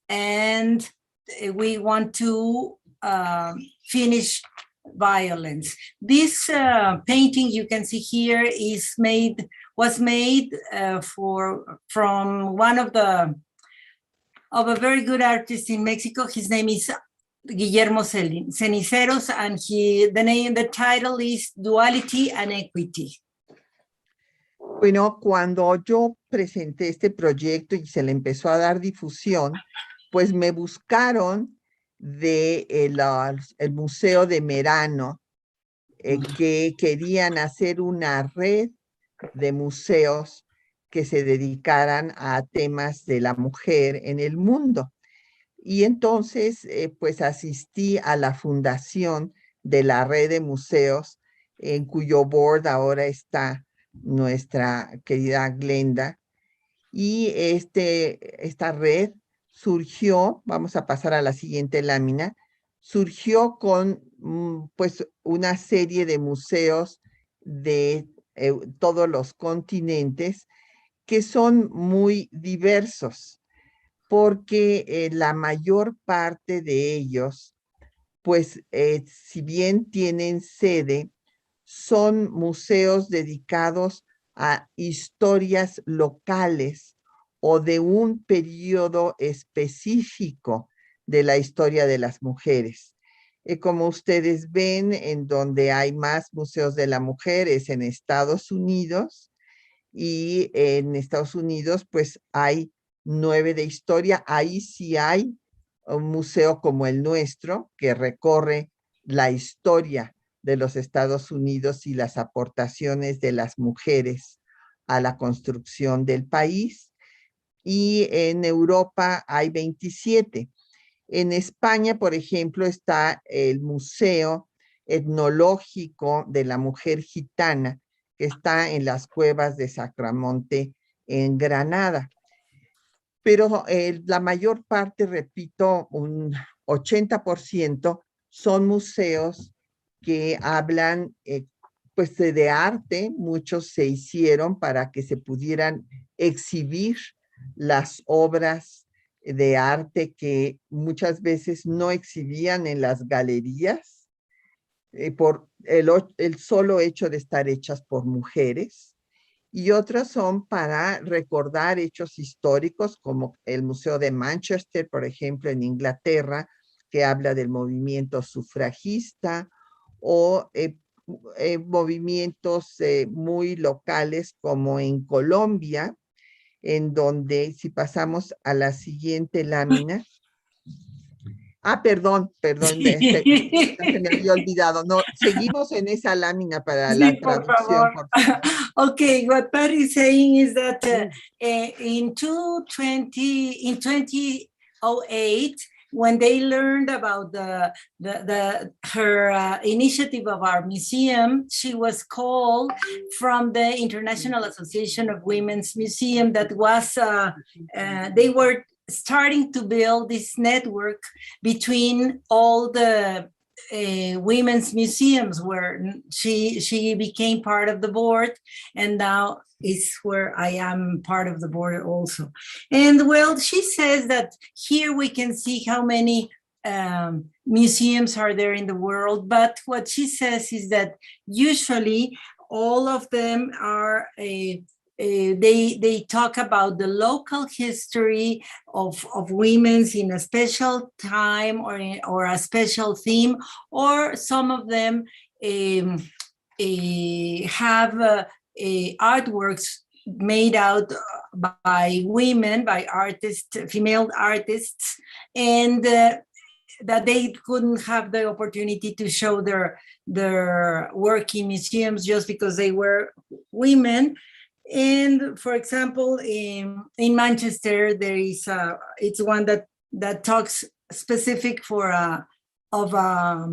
and we want to finish violence. This painting you can see here was made from one of a very good artist in Mexico. His name is Guillermo Ceniceros, and the title is Duality and Equity. Bueno, cuando yo presenté este proyecto y se le empezó a dar difusión, pues me buscaron el Museo de Merano, que querían hacer una red de museos que se dedicaran a temas de la mujer en el mundo. Y entonces, pues asistí a la fundación de la red de museos, en cuyo board ahora está nuestra querida Glenda. Y esta red surgió, vamos a pasar a la siguiente lámina, surgió con pues una serie de museos de todos los continentes que son muy diversos, porque la mayor parte de ellos, pues si bien tienen sede, son museos dedicados a historias locales o de un periodo específico de la historia de las mujeres. Como ustedes ven, en donde hay más museos de la mujer es en Estados Unidos, y en Estados Unidos pues hay 9 de historia. Ahí sí hay un museo como el nuestro que recorre la historia de los Estados Unidos y las aportaciones de las mujeres a la construcción del país. Y en Europa hay 27. En España, por ejemplo, está el Museo Etnológico de la Mujer Gitana, que está en las cuevas de Sacramonte, en Granada. Pero la mayor parte, repito, un 80%, son museos que hablan pues de arte. Muchos se hicieron para que se pudieran exhibir las obras de arte que muchas veces no exhibían en las galerías por el solo hecho de estar hechas por mujeres, y otras son para recordar hechos históricos, como el Museo de Manchester, por ejemplo, en Inglaterra, que habla del movimiento sufragista, o movimientos muy locales como en Colombia, en donde, si pasamos a la siguiente lámina. Perdón, se me había olvidado. No, seguimos en esa lámina para Sí, la traducción, por favor. Okay, what Patty is saying is that in 2008, when they learned about her initiative of our museum, she was called from the International Association of Women's Museum. That was they were starting to build this network between all the women's museums, where she became part of the board, and now is where I am part of the board also. And well, she says that here we can see how many museums are there in the world, but what she says is that usually all of them are they talk about the local history of women's in a special time or a special theme, or some of them have artworks made out by women, by artists, female artists, and that they couldn't have the opportunity to show their work in museums just because they were women. And for example, in Manchester, there is it's one that talks specific of a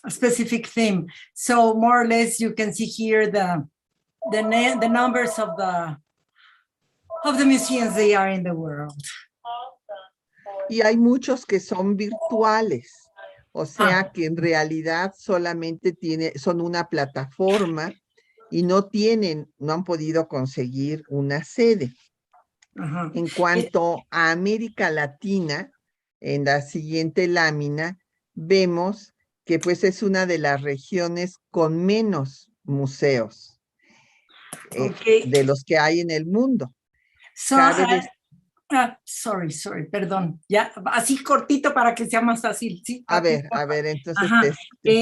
specific theme. So more or less, you can see here the numbers of the museums they are in the world. Y hay muchos que son virtuales, o sea que en realidad solamente son una plataforma y no han podido conseguir una sede. En cuanto a América Latina, en la siguiente lámina, vemos que pues es una de las regiones con menos museos Okay. de los que hay en el mundo. So, Cabe sorry, perdón. Ya, así cortito para que sea más fácil. Sí, a rapidito. ver, entonces Ajá. te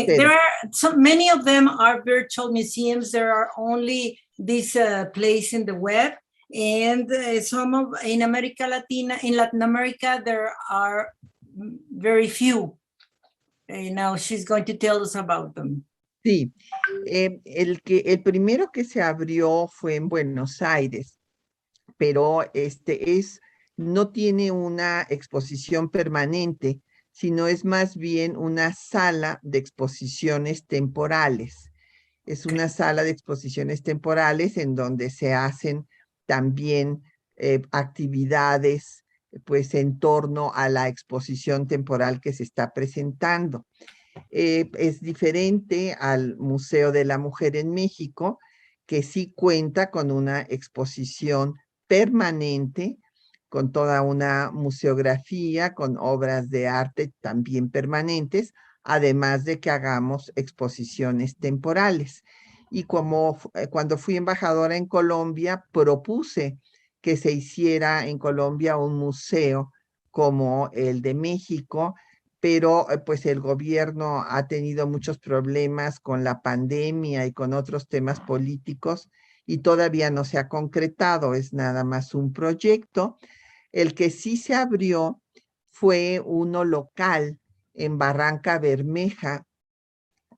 espero. There are so many of them are virtual museums. There are only this place in the web, and some of in America Latina, in Latin America, there are very few. Now she's going to tell us about them. Sí, el primero que se abrió fue en Buenos Aires, pero no tiene una exposición permanente, sino es más bien una sala de exposiciones temporales. Es una sala de exposiciones temporales en donde se hacen también actividades pues en torno a la exposición temporal que se está presentando. Es diferente al Museo de la Mujer en México, que sí cuenta con una exposición permanente, con toda una museografía, con obras de arte también permanentes, además de que hagamos exposiciones temporales. Y cuando fui embajadora en Colombia, propuse que se hiciera en Colombia un museo como el de México, pero pues el gobierno ha tenido muchos problemas con la pandemia y con otros temas políticos y todavía no se ha concretado, es nada más un proyecto. El que sí se abrió fue uno local en Barranca Bermeja,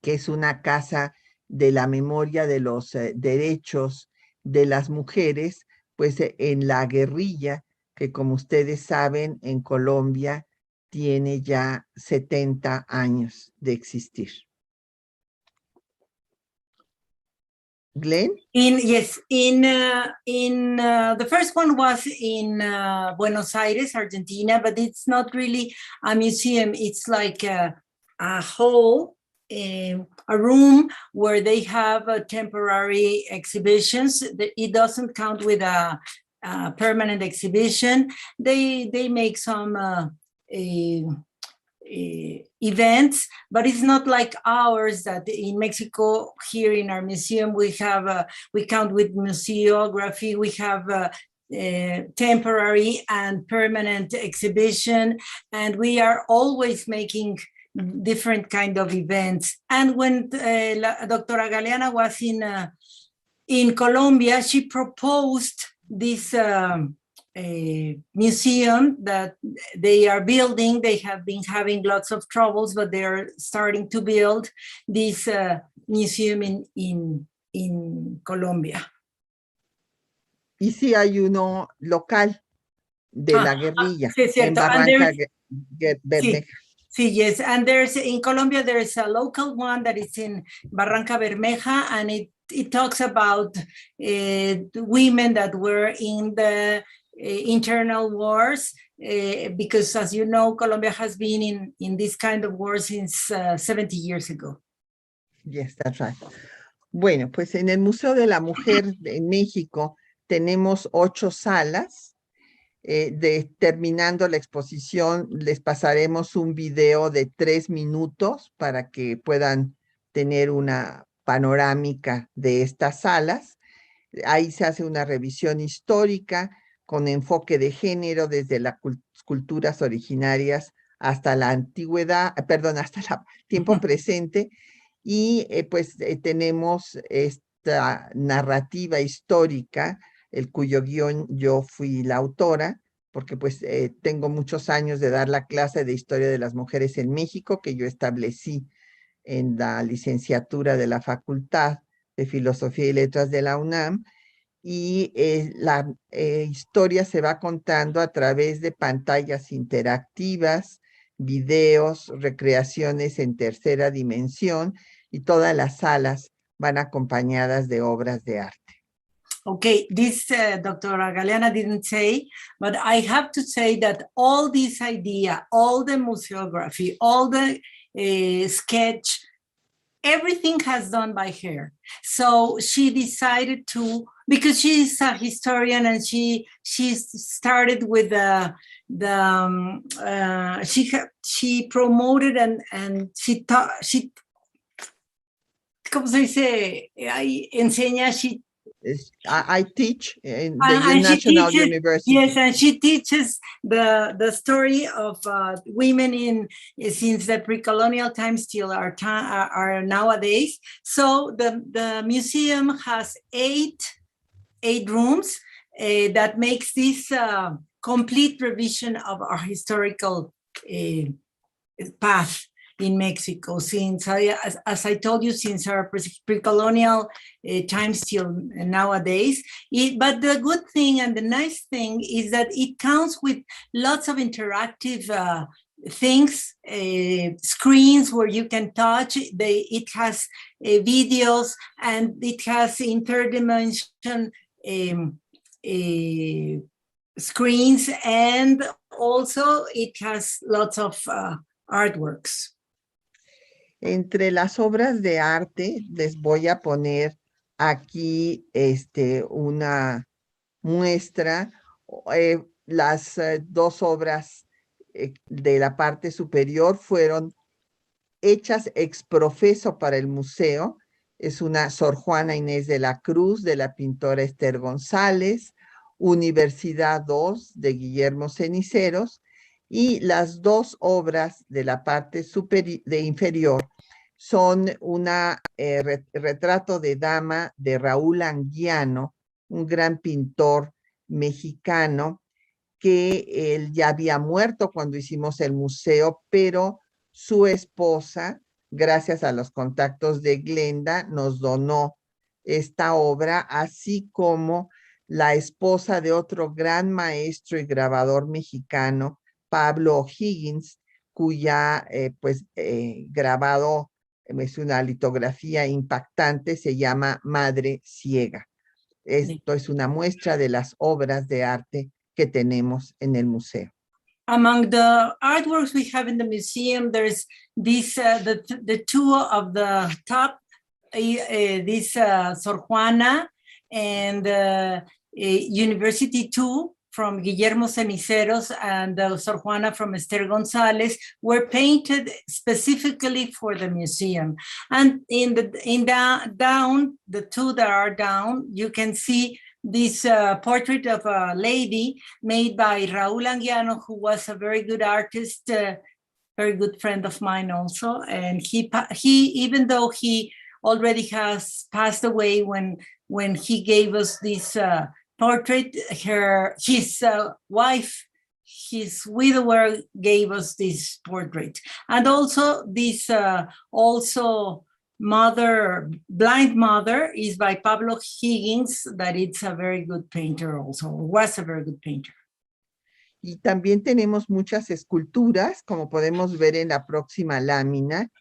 que es una casa de la memoria de los derechos de las mujeres, pues en la guerrilla, que como ustedes saben, en Colombia tiene ya 70 años de existir. Glenn? Yes, the first one was in Buenos Aires, Argentina, but it's not really a museum. It's like a hall, a room where they have temporary exhibitions. It doesn't count with a permanent exhibition. They make some events, but it's not like ours that in Mexico, here in our museum, we count with museography, we have temporary and permanent exhibition, and we are always making different kind of events. And when Doctora Galeana was in Colombia, she proposed this museum that they are building. They have been having lots of troubles, but they are starting to build this museum in Colombia. Y sí hay uno local de la guerrilla sí, en Barranca Bermeja. Sí, yes, and in Colombia there's a local one that is in Barranca Bermeja, and it talks about women that were in the internal wars, because as you know, Colombia has been in this kind of war since 70 years ago. Yes, that's right. Bueno, pues en el Museo de la Mujer en México tenemos 8 salas. Terminando la exposición, les pasaremos un video de 3 minutos para que puedan tener una panorámica de estas salas. Ahí se hace una revisión histórica con enfoque de género desde las culturas originarias hasta la antigüedad, hasta el tiempo presente. Y tenemos esta narrativa histórica, el cuyo guión yo fui la autora, porque pues tengo muchos años de dar la clase de historia de las mujeres en México, que yo establecí en la licenciatura de la Facultad de Filosofía y Letras de la UNAM, y la historia se va contando a través de pantallas interactivas, videos, recreaciones en tercera dimensión, y todas las salas van acompañadas de obras de arte. Okay, this Dr. Galeana didn't say, but I have to say that all this idea, all the museography, all the sketch, everything has done by her. So she decided to, because she's a historian and she started with she promoted and she taught, ¿cómo se dice? Enseña, I teach in the and she National teaches, University. yes, and she teaches the story of women since the pre-colonial times till are nowadays. So the museum has eight rooms that makes this complete revision of our historical path in Mexico, since as I told you, since our pre-colonial times till nowadays. But the good thing and the nice thing is that it counts with lots of interactive things, screens where you can touch. It has videos, and it has in third dimension screens, and also it has lots of artworks. Entre las obras de arte, les voy a poner aquí una muestra. Las dos obras de la parte superior fueron hechas ex profeso para el museo. Es una Sor Juana Inés de la Cruz, de la pintora Esther González, Universidad 2, de Guillermo Ceniceros, y las dos obras de la parte inferior son una retrato de dama de Raúl Anguiano, un gran pintor mexicano, que él ya había muerto cuando hicimos el museo, pero su esposa, gracias a los contactos de Glenda, nos donó esta obra, así como la esposa de otro gran maestro y grabador mexicano, Pablo O'Higgins, cuya grabado es una litografía impactante, se llama Madre Ciega. Esto es una muestra de las obras de arte que tenemos en el museo. Among the artworks we have in the museum, there's this, the two of the top, this Sor Juana and University 2 from Guillermo Ceniceros and Sor Juana from Esther González were painted specifically for the museum. And down, the two that are down, you can see this portrait of a lady made by Raúl Anguiano, who was a very good artist, very good friend of mine also. And he even though he already has passed away when he gave us this portrait, his wife, his widower, gave us this portrait. And also this Blind Mother is by Pablo Higgins, that it's a very good painter also, was a very good painter. Y también tenemos muchas esculturas, como podemos ver en la próxima lámina.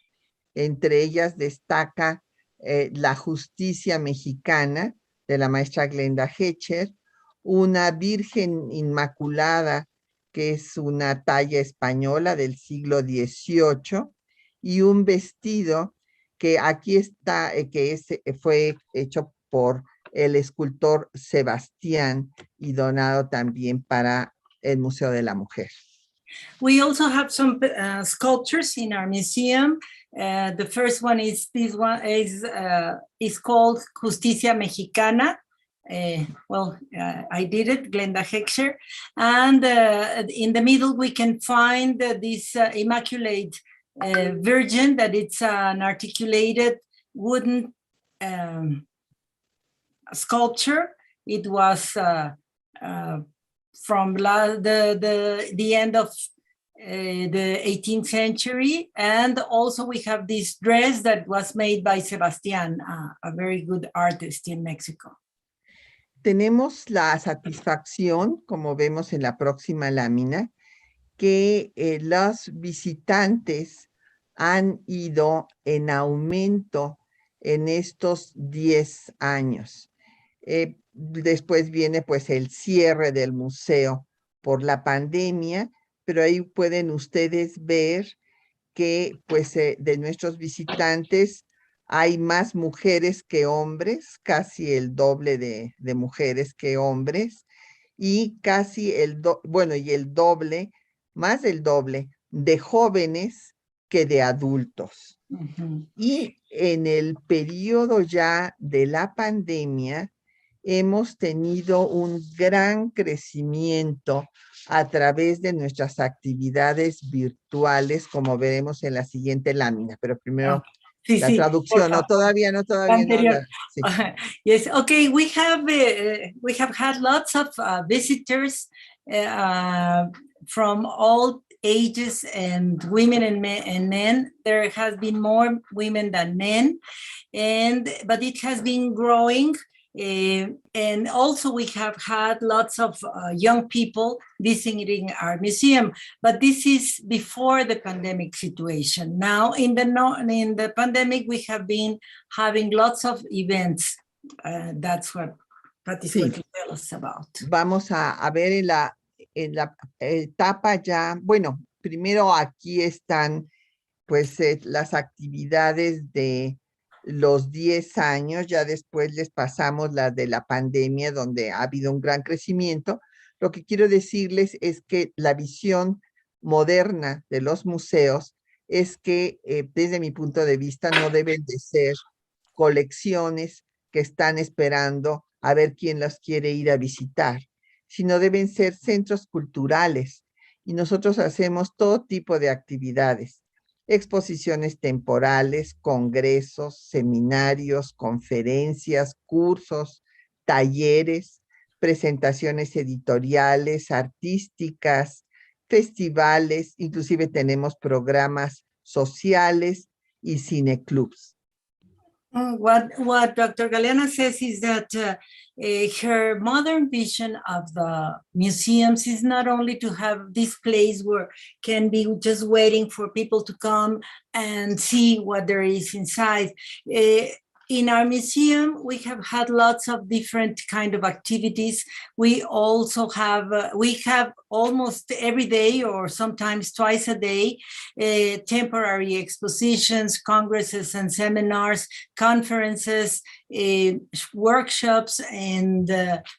Entre ellas destaca La Justicia Mexicana, de la maestra Glenda Hecher, una Virgen Inmaculada, que es una talla española del siglo XVIII, y un vestido que aquí está, fue hecho por el escultor Sebastián y donado también para el Museo de la Mujer. We also have some sculptures in our museum. The first one is this one is called Justicia Mexicana. I did it, Glenda Heckscher. And in the middle, we can find this Immaculate Virgin, that it's an articulated wooden sculpture. It was from the end of the 18th century. And also we have this dress that was made by Sebastián, a very good artist in Mexico. Tenemos la satisfacción, como vemos en la próxima lámina, que los visitantes han ido en aumento en estos 10 años. Después viene pues el cierre del museo por la pandemia, pero ahí pueden ustedes ver que pues de nuestros visitantes hay más mujeres que hombres, casi el doble de mujeres que hombres, y casi y el doble, más del doble de jóvenes que de adultos. Y en el periodo ya de la pandemia, hemos tenido un gran crecimiento a través de nuestras actividades virtuales, como veremos en la siguiente lámina. Pero primero Sí, la sí, por traducción. No, favor. todavía no. Anterior. Sí. Yes, okay, we have had lots of visitors from all ages and women and men. There has been more women than men, but it has been growing. And also we have had lots of young people visiting our museum, but this is before the pandemic situation. Now in the pandemic, we have been having lots of events. That's what is going to tell us about. Vamos a ver en la etapa ya, bueno, primero aquí están pues las actividades de los 10 años, ya después les pasamos las de la pandemia, donde ha habido un gran crecimiento. Lo que quiero decirles es que la visión moderna de los museos es que, desde mi punto de vista, no deben de ser colecciones que están esperando a ver quién las quiere ir a visitar, sino deben ser centros culturales. Y nosotros hacemos todo tipo de actividades: exposiciones temporales, congresos, seminarios, conferencias, cursos, talleres, presentaciones editoriales, artísticas, festivales, inclusive tenemos programas sociales y cineclubs. What Dr. Galeana says is that her modern vision of the museums is not only to have this place where can be just waiting for people to come and see what there is inside. In our museum, we have had lots of different kind of activities. We also have, almost every day or sometimes twice a day, temporary expositions, congresses and seminars, conferences, workshops and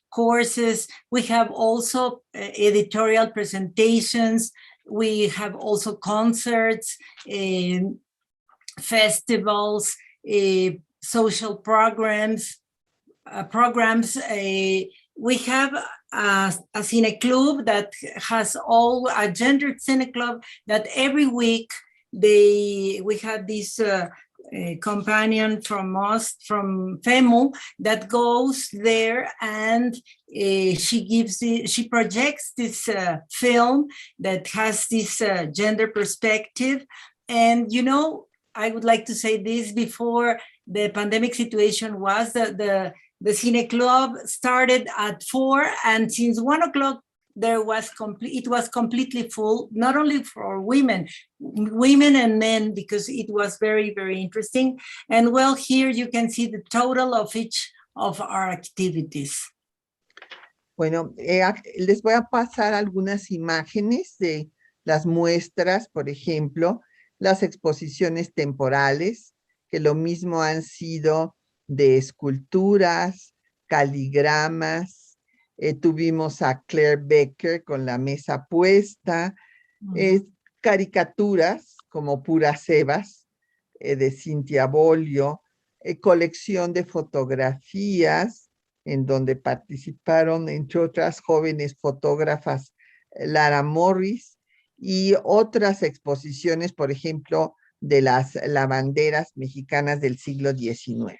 courses. We have also editorial presentations. We have also concerts, festivals, social programs. We have a cine club that has a gendered cine club that every week we have this companion from us, from FEMU, that goes there and she projects this film that has this gender perspective. And I would like to say this: before the pandemic situation was the Cine Club started at 4, and since 1 o'clock it was completely full, not only for women and men, because it was very, very interesting. And well, here you can see the total of each of our activities. Bueno, les voy a pasar algunas imágenes de las muestras, por ejemplo, las exposiciones temporales, que lo mismo han sido de esculturas, caligramas. Tuvimos a Claire Becker con la mesa puesta, caricaturas como Puras Sebas, de Cintia Bolio, colección de fotografías en donde participaron, entre otras, jóvenes fotógrafas Lara Morris, y otras exposiciones, por ejemplo, de las lavanderas mexicanas del siglo XIX.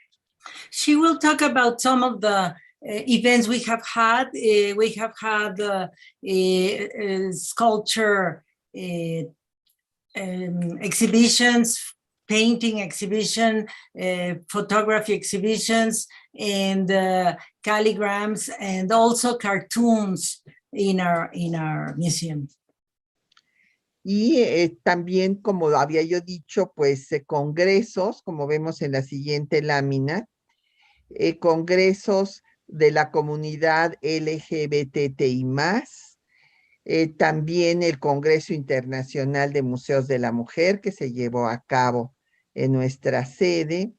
She will talk about some of the events we have had. We have had sculpture exhibitions, painting exhibition, photography exhibitions, and calligrams, and also cartoons in our museum. Y también, como había yo dicho, pues congresos, como vemos en la siguiente lámina, congresos de la comunidad LGBTI+, también el Congreso Internacional de Museos de la Mujer, que se llevó a cabo en nuestra sede,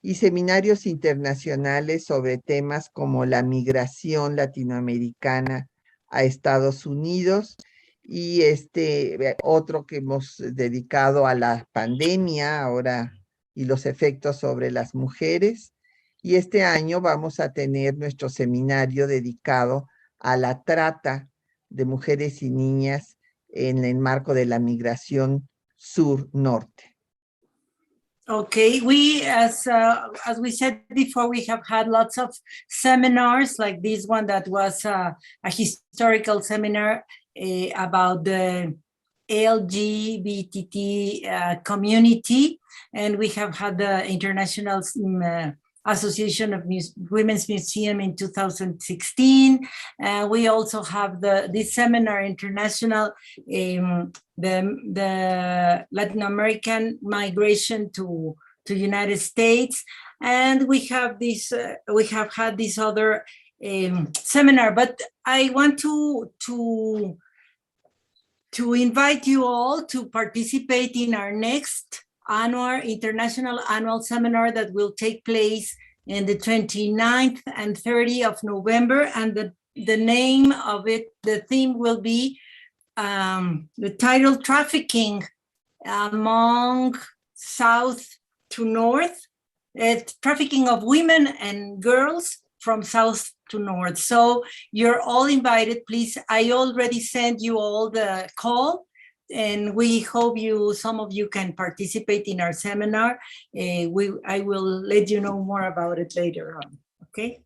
y seminarios internacionales sobre temas como la migración latinoamericana a Estados Unidos, y otro que hemos dedicado a la pandemia ahora y los efectos sobre las mujeres. Y este año vamos a tener nuestro seminario dedicado a la trata de mujeres y niñas en el marco de la migración sur-norte. Okay, as we said before, we have had lots of seminars like this one that was a historical seminar about the LGBT community, and we have had the International Association of Women's Museum in 2016. We also have this seminar international, the Latin American migration to United States, and we have this. We have had this other seminar, but I want to invite you all to participate in our next international annual seminar that will take place in the 29th and 30th of November. And the name of it, the theme will be the title, Trafficking Among South to North, Trafficking of Women and Girls from South to North. So you're all invited, please. I already sent you all the call, and we hope some of you can participate in our seminar. I will let you know more about it later on, okay?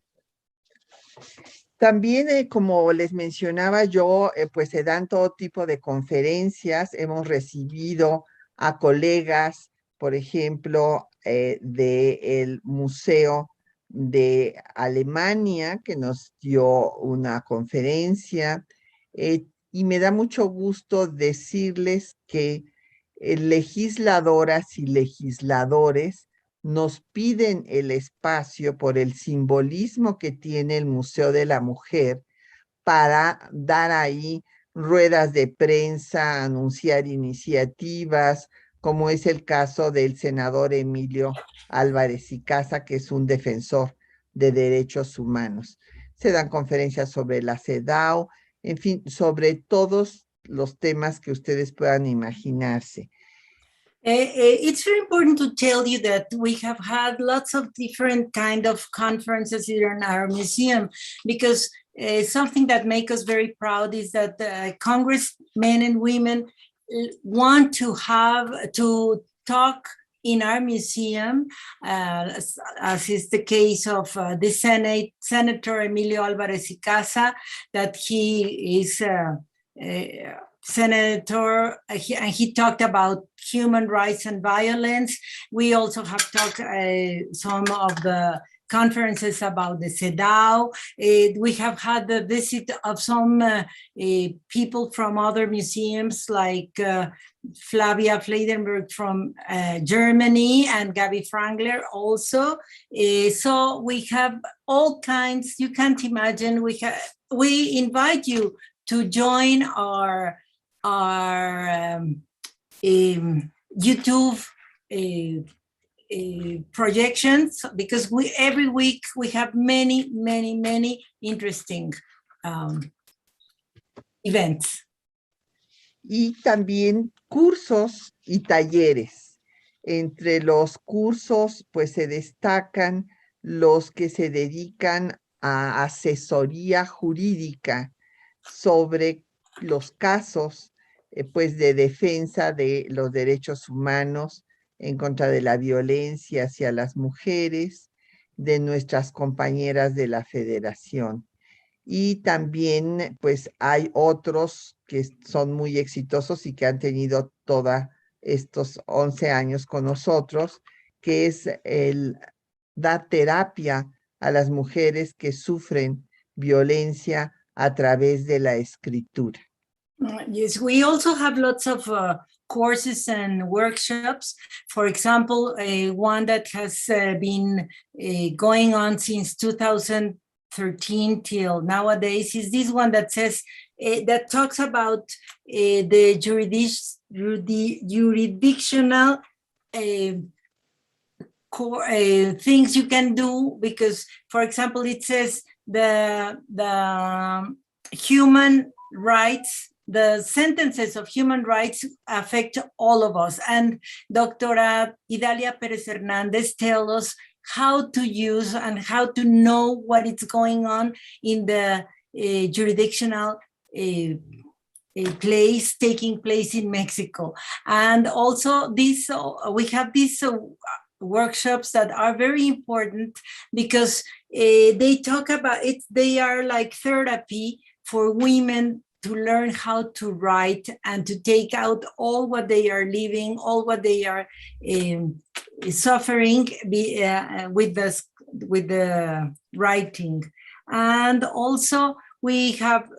También, como les mencionaba yo, pues se dan todo tipo de conferencias. Hemos recibido a colegas, por ejemplo, del Museo de Alemania, que nos dio una conferencia, y me da mucho gusto decirles que legisladoras y legisladores nos piden el espacio por el simbolismo que tiene el Museo de la Mujer para dar ahí ruedas de prensa, anunciar iniciativas, como es el caso del senador Emilio Álvarez y Casa, que es un defensor de derechos humanos. Se dan conferencias sobre la CEDAW, en fin, sobre todos los temas que ustedes puedan imaginarse. It's very important to tell you that we have had lots of different kind of conferences here in our museum, because something that makes us very proud is that congressmen and women want to talk in our museum, as is the case of the Senator Emilio Álvarez y Casa, that he is senator, and he talked about human rights and violence. We also have talked some of the conferences about the CEDAW. We have had the visit of some people from other museums, like Flavia Fleidenberg from Germany, and Gabi Frangler also. So we have all kinds, you can't imagine. We invite you to join our YouTube projections, because every week we have many interesting events. Y también cursos y talleres. Entre los cursos, pues se destacan los que se dedican a asesoría jurídica sobre los casos pues de defensa de los derechos humanos, en contra de la violencia hacia las mujeres, de nuestras compañeras de la Federación. Y también pues hay otros que son muy exitosos y que han tenido todos estos 11 años con nosotros, que es el dar terapia a las mujeres que sufren violencia a través de la escritura. Yes, we also have lots of courses and workshops. For example, one that has been going on since 2013 till nowadays is this one that says, that talks about the jurisdictional things you can do, because, for example, it says the human rights, the sentences of human rights affect all of us. And Dr. Idalia Perez Hernandez tells us how to use and how to know what is going on in the jurisdictional place taking place in Mexico. And also this, we have these workshops that are very important because they talk about it. They are like therapy for women to learn how to write and to take out all what they are living, all what they are suffering with the writing. And also we have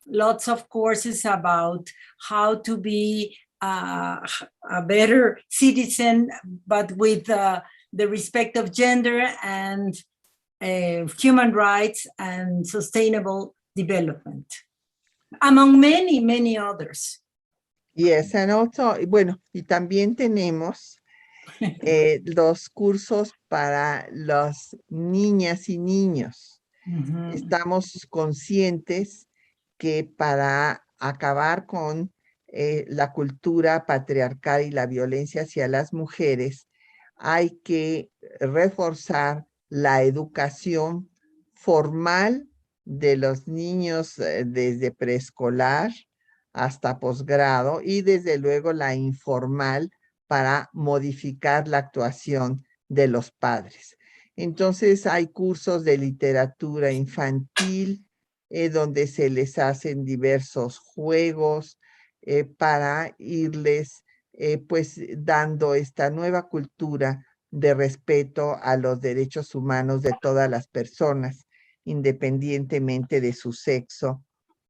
lots of courses about how to be a better citizen, but with the respect of gender and human rights and sustainable development, among many, many others. Yes, and also, bueno, y también tenemos los cursos para las niñas y niños. Estamos conscientes que para acabar con la cultura patriarcal y la violencia hacia las mujeres, hay que reforzar la educación formal de los niños desde preescolar hasta posgrado y desde luego la informal para modificar la actuación de los padres. Entonces hay cursos de literatura infantil donde se les hacen diversos juegos para irles pues dando esta nueva cultura de respeto a los derechos humanos de todas las personas, independientemente de su sexo,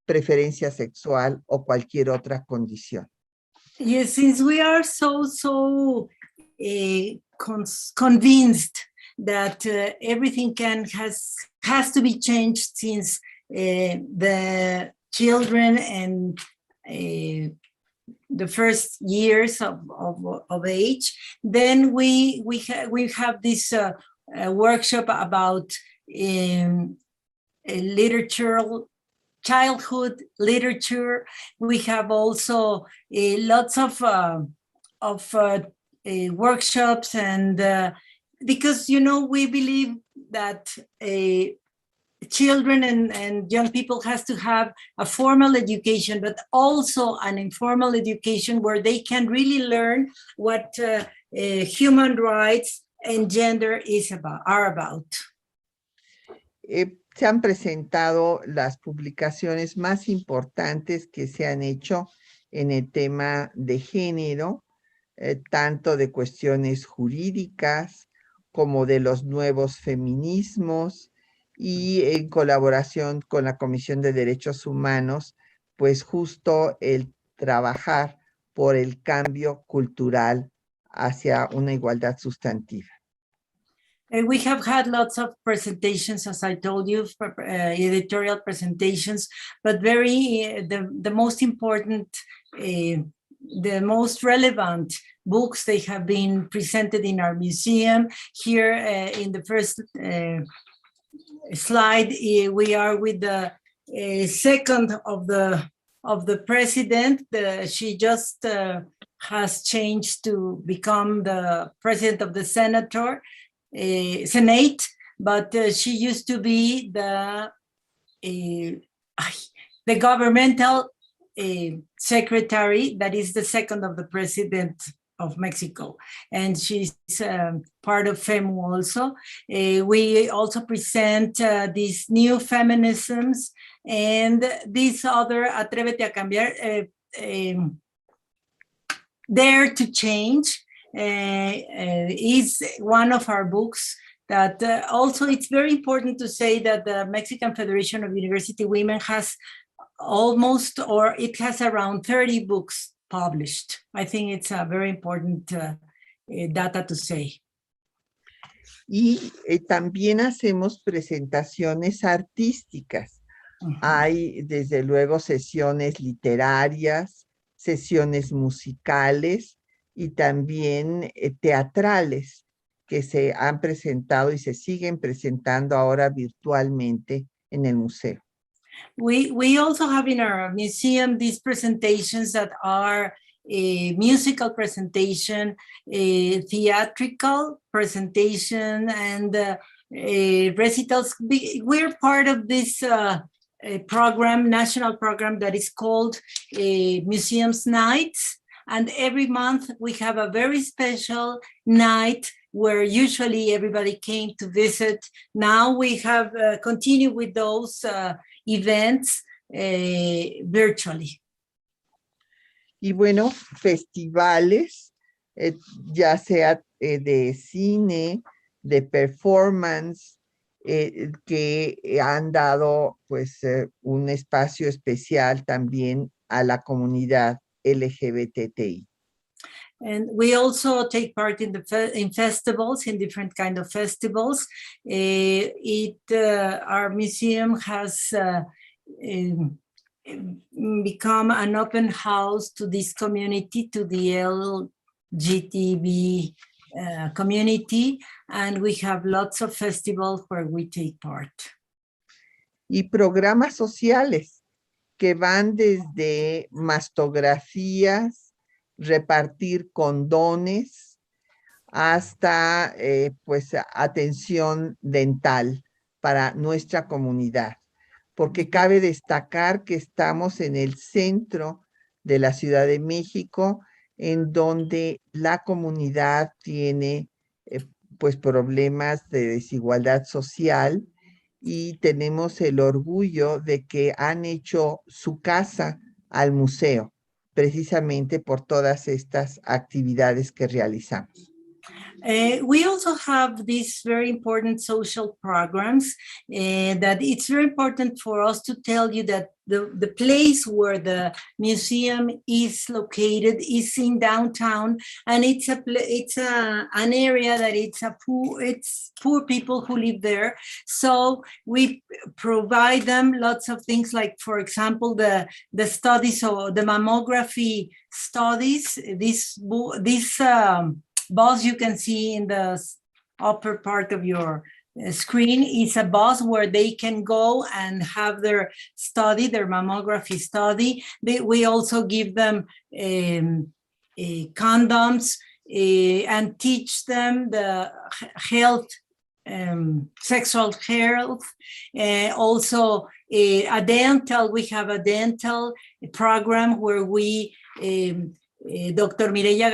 preferencia sexual o cualquier otra condición. Yes, since we are so convinced that everything has to be changed since the children and the first years of age, then we have this workshop about literature, childhood literature. We have also lots of workshops, and because we believe that children and young people has to have a formal education, but also an informal education where they can really learn what human rights and gender are about. Se han presentado las publicaciones más importantes que se han hecho en el tema de género, tanto de cuestiones jurídicas como de los nuevos feminismos, y en colaboración con la Comisión de Derechos Humanos, pues justo el trabajar por el cambio cultural hacia una igualdad sustantiva. We have had lots of presentations, as I told you, editorial presentations, but the most important, the most relevant books, they have been presented in our museum. Here in the first slide, we are with the second of the president. She just has changed to become the president of the Senate, but she used to be the governmental secretary, that is the second of the president of Mexico, and she's part of FEMU also. We also present these new feminisms and this other Atrévete a Cambiar, Dare to Change, is one of our books that also it's very important to say that the Mexican Federation of University Women has around 30 books published. I think it's a very important data to say. Y también hacemos presentaciones artísticas. Hay desde luego sesiones literarias, sesiones musicales y también teatrales que se han presentado y se siguen presentando ahora virtualmente en el museo. We also have in our museum these presentations that are a musical presentation, a theatrical presentation, and recitals. We're part of this program, national program that is called Museums Nights. And every month we have a very special night where usually everybody came to visit. Now we have continued with those events virtually. Y bueno, festivales, ya sea de cine, de performance, que han dado pues un espacio especial también a la comunidad LGBTI. And we also take part in in festivals, in different kind of festivals. Our museum has become an open house to this community, to the LGTB community, and we have lots of festivals where we take part. Y programas sociales que van desde mastografías, repartir condones, hasta pues atención dental para nuestra comunidad. Porque cabe destacar que estamos en el centro de la Ciudad de México, en donde la comunidad tiene pues problemas de desigualdad social, y tenemos el orgullo de que han hecho su casa al museo, precisamente por todas estas actividades que realizamos. We also have these very important social programs that it's very important for us to tell you that the place where the museum is located is in downtown, and it's an area that it's poor people who live there. So we provide them lots of things, like, for example, the studies or the mammography studies. This bus you can see in the upper part of your screen is a bus where they can go and have their study, their mammography study. We also give them condoms and teach them the health, sexual health. Also a dental, we have a dental program where we Dr. Mireya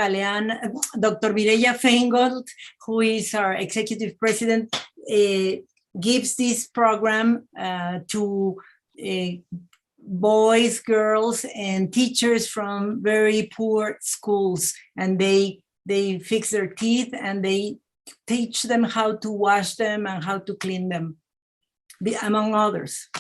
Feingold, who is our executive president, gives this program to boys, girls, and teachers from very poor schools, and they fix their teeth and they teach them how to wash them and how to clean them, among others.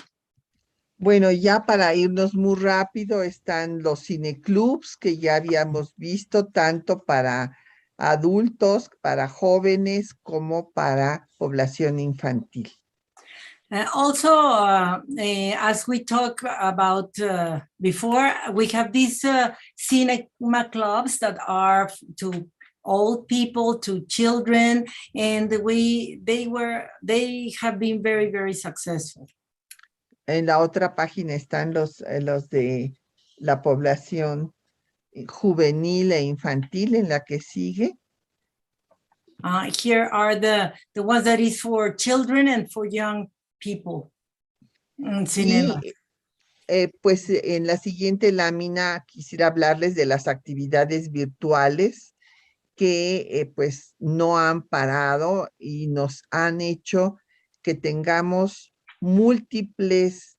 Bueno, ya para irnos muy rápido, están los cineclubs que ya habíamos visto, tanto para adultos, para jóvenes, como para población infantil. Also, as we talked about before, we have these cinema clubs that are to old people, to children, and they have been very, very successful. En la otra página están los de la población juvenil e infantil, en la que sigue. Here are the ones that is for children and for young people. Cinema. Y pues en la siguiente lámina quisiera hablarles de las actividades virtuales que pues no han parado y nos han hecho que tengamos múltiples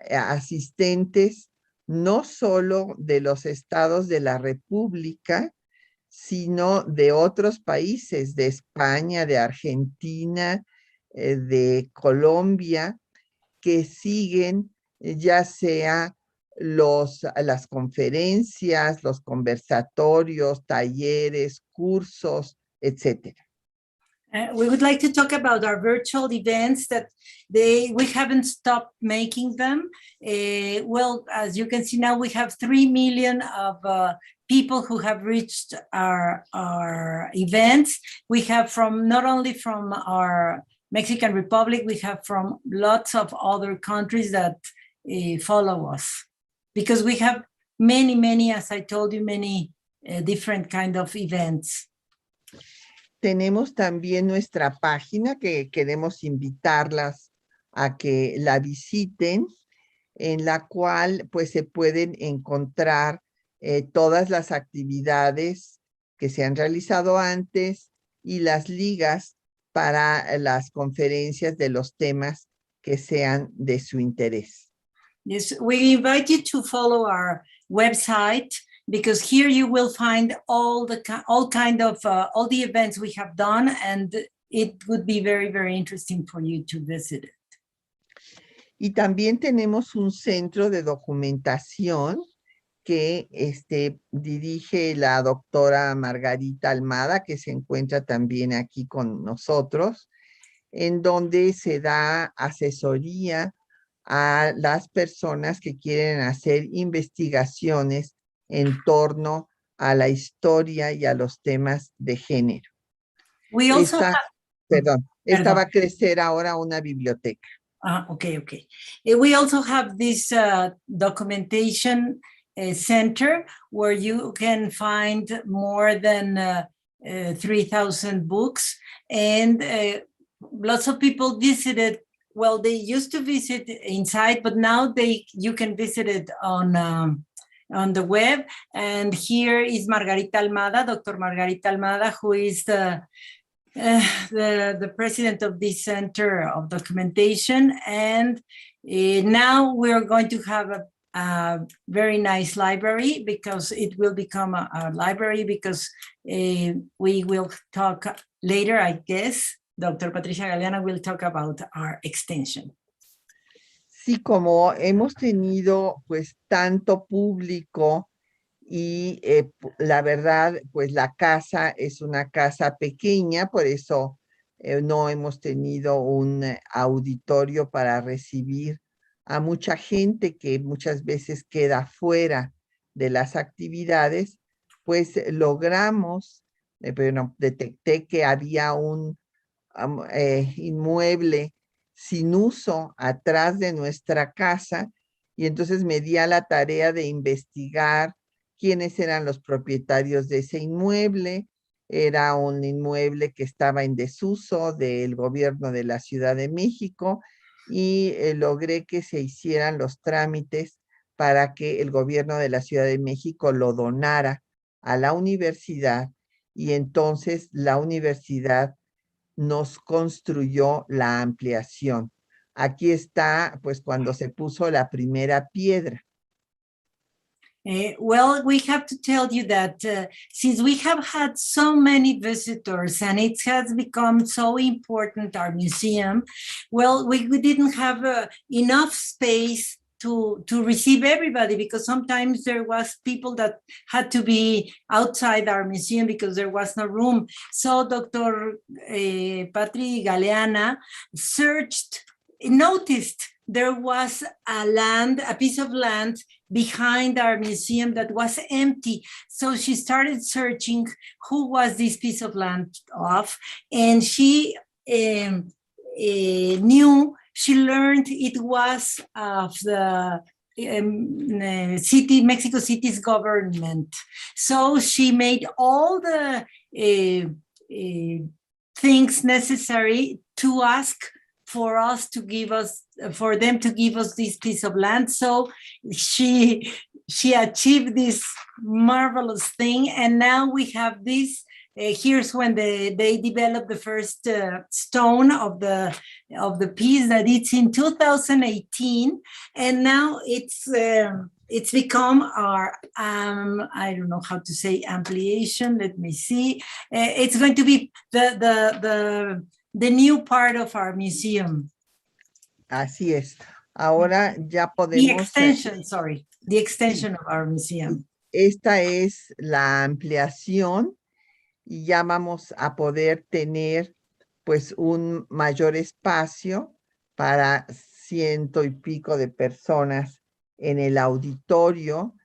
asistentes, no solo de los estados de la República, sino de otros países, de España, de Argentina, de Colombia, que siguen ya sea las conferencias, los conversatorios, talleres, cursos, etc. We would like to talk about our virtual events that we haven't stopped making them. Well, as you can see now, we have 3 million of people who have reached our events. We have not only from our Mexican Republic, we have from lots of other countries that follow us, because we have many, as I told you, many different kind of events. Tenemos también nuestra página que queremos invitarlas a que la visiten, en la cual pues se pueden encontrar todas las actividades que se han realizado antes y las ligas para las conferencias de los temas que sean de su interés. Yes, we invite you to follow our website, because here you will find all the events we have done, and it would be very interesting for you to visit it. Y también tenemos un centro de documentación que dirige la doctora Margarita Almada, que se encuentra también aquí con nosotros, en donde se da asesoría a las personas que quieren hacer investigaciones en torno a la historia y a los temas de género. Esta va a crecer ahora una biblioteca. Okay. We also have this documentation center where you can find more than 3,000 books, and lots of people visited. Well, they used to visit inside, but now you can visit it on the web. And here is Margarita Almada, Dr. Margarita Almada, who is the president of this center of documentation. And now we're going to have a very nice library, because it will become a library, because we will talk later, I guess. Dr. Patricia Galeana will talk about our extension. Sí, como hemos tenido pues tanto público y la verdad, pues la casa es una casa pequeña, por eso no hemos tenido un auditorio para recibir a mucha gente que muchas veces queda fuera de las actividades. Pues logramos, detecté que había un inmueble sin uso atrás de nuestra casa, y entonces me di a la tarea de investigar quiénes eran los propietarios de ese inmueble. Era un inmueble que estaba en desuso del gobierno de la Ciudad de México, y logré que se hicieran los trámites para que el gobierno de la Ciudad de México lo donara a la universidad, y entonces la universidad nos construyó la ampliación. Aquí está, pues, cuando se puso la primera piedra. Well, we have to tell you that since we have had so many visitors and it has become so important, our museum, well, we didn't have enough space to receive everybody, because sometimes there was people that had to be outside our museum because there was no room. So Dr. Patri Galeana noticed there was a piece of land behind our museum that was empty. So she started searching who was this piece of land of, and she learned it was of the Mexico City's government. So she made all the things necessary to ask for them to give us this piece of land. So she achieved this marvelous thing, and now we have this. Here's when they developed the first stone of the piece, that it's in 2018, and now it's become our I don't know how to say ampliation. Let me see. It's going to be the new part of our museum. Así es. Ahora ya podemos... The extension of our museum. Esta es la ampliación, y ya vamos a poder tener pues un mayor espacio para 100 y pico de personas en el auditorio,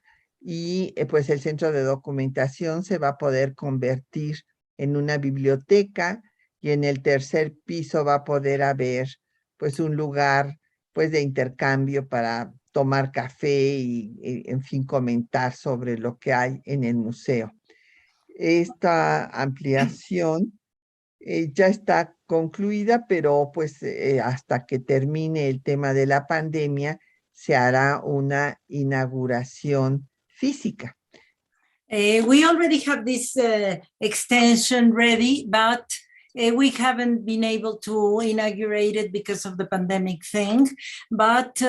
y pues el centro de documentación se va a poder convertir en una biblioteca, y en el tercer piso va a poder haber pues un lugar pues de intercambio para tomar café y en fin comentar sobre lo que hay en el museo. Esta ampliación ya está concluida, pero pues hasta que termine el tema de la pandemia se hará una inauguración física. We already have this extension ready, but we haven't been able to inaugurate it because of the pandemic thing. But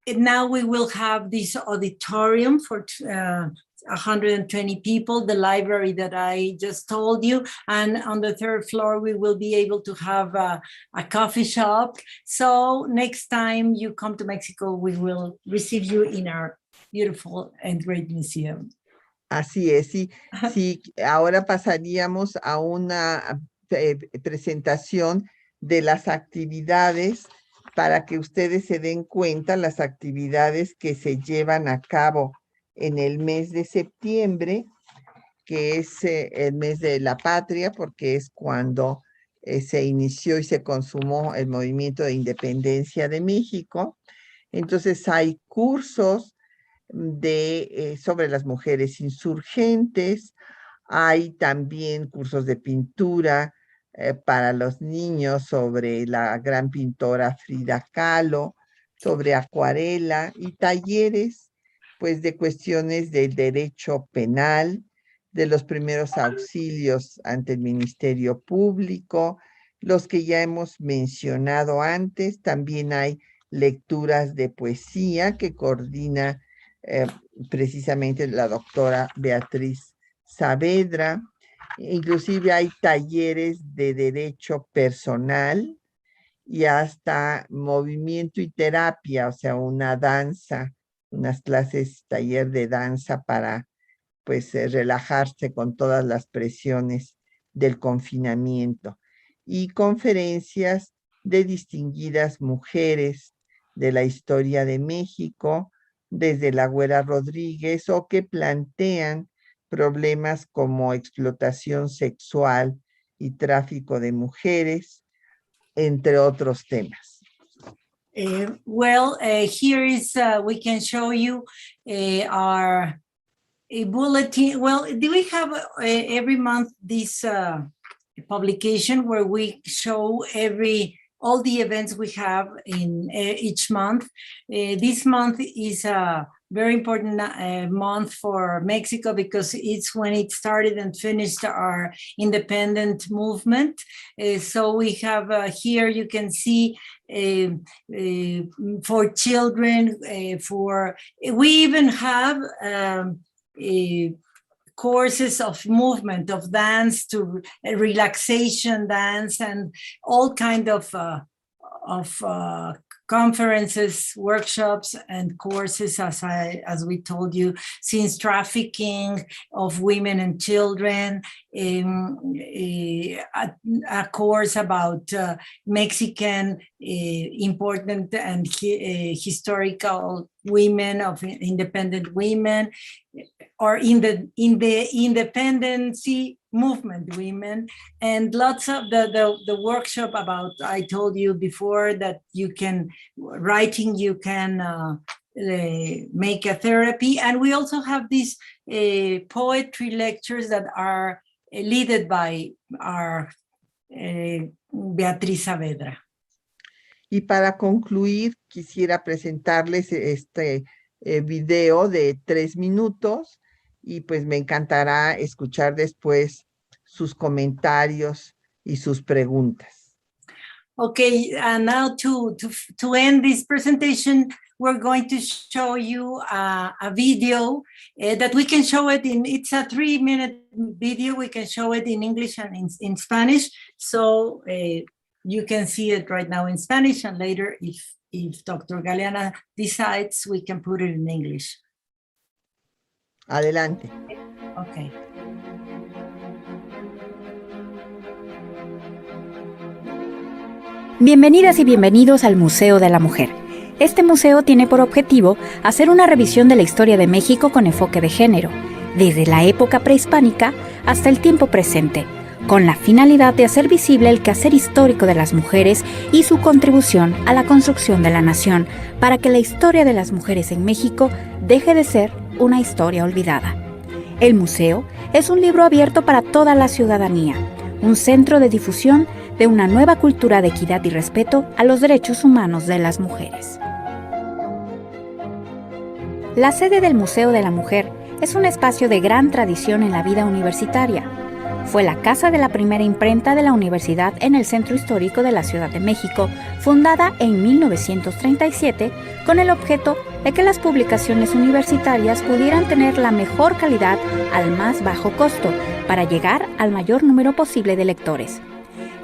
now we will have this auditorium for 120 people, the library that I just told you. And on the third floor, we will be able to have a coffee shop. So next time you come to Mexico, we will receive you in our beautiful and great museum. Así es, sí, sí, ahora pasaríamos a una presentación de las actividades para que ustedes se den cuenta las actividades que se llevan a cabo en el mes de septiembre, que es el mes de la patria, porque es cuando se inició y se consumó el movimiento de independencia de México. Entonces hay cursos sobre las mujeres insurgentes, hay también cursos de pintura para los niños sobre la gran pintora Frida Kahlo, sobre acuarela y talleres pues de cuestiones del derecho penal, de los primeros auxilios ante el Ministerio Público, los que ya hemos mencionado antes. También hay lecturas de poesía que coordina precisamente la doctora Beatriz Saavedra. Inclusive hay talleres de derecho personal y hasta movimiento y terapia, o sea, una danza, unas clases, taller de danza para pues relajarse con todas las presiones del confinamiento, y conferencias de distinguidas mujeres de la historia de México, desde la Güera Rodríguez, o que plantean problemas como explotación sexual y tráfico de mujeres, entre otros temas. Here is, we can show you our bulletin. Well, do we have every month this publication where we show all the events we have in each month? This month is a very important month for Mexico because it's when it started and finished our independent movement. So we have here, you can see for children, we even have courses of movement, of dance to relaxation dance, and all kind of conferences, workshops, and courses, as we told you, since trafficking of women and children, a course about Mexican important and historical women, of independent women, or in the independency movement women, and lots of the workshop about, I told you before that you can writing, you can make a therapy. And we also have these poetry lectures that are led by our Beatriz Saavedra. Y para concluir, quisiera presentarles este video de 3 minutos, y pues me encantará escuchar después sus comentarios y sus preguntas. Okay, and now to end this presentation, we're going to show you a video that we can show it in, it's a 3-minute video. We can show it in English and in Spanish. So you can see it right now in Spanish, and later if Dr. Galeana decides, we can put it in English. Adelante. Okay. Bienvenidas y bienvenidos al Museo de la Mujer. Este museo tiene por objetivo hacer una revisión de la historia de México con enfoque de género, desde la época prehispánica hasta el tiempo presente, con la finalidad de hacer visible el quehacer histórico de las mujeres y su contribución a la construcción de la nación, para que la historia de las mujeres en México deje de ser una historia olvidada. El museo es un libro abierto para toda la ciudadanía, un centro de difusión de una nueva cultura de equidad y respeto a los derechos humanos de las mujeres. La sede del Museo de la Mujer es un espacio de gran tradición en la vida universitaria. Fue la casa de la primera imprenta de la universidad en el Centro Histórico de la Ciudad de México, fundada en 1937 con el objeto de que las publicaciones universitarias pudieran tener la mejor calidad al más bajo costo para llegar al mayor número posible de lectores.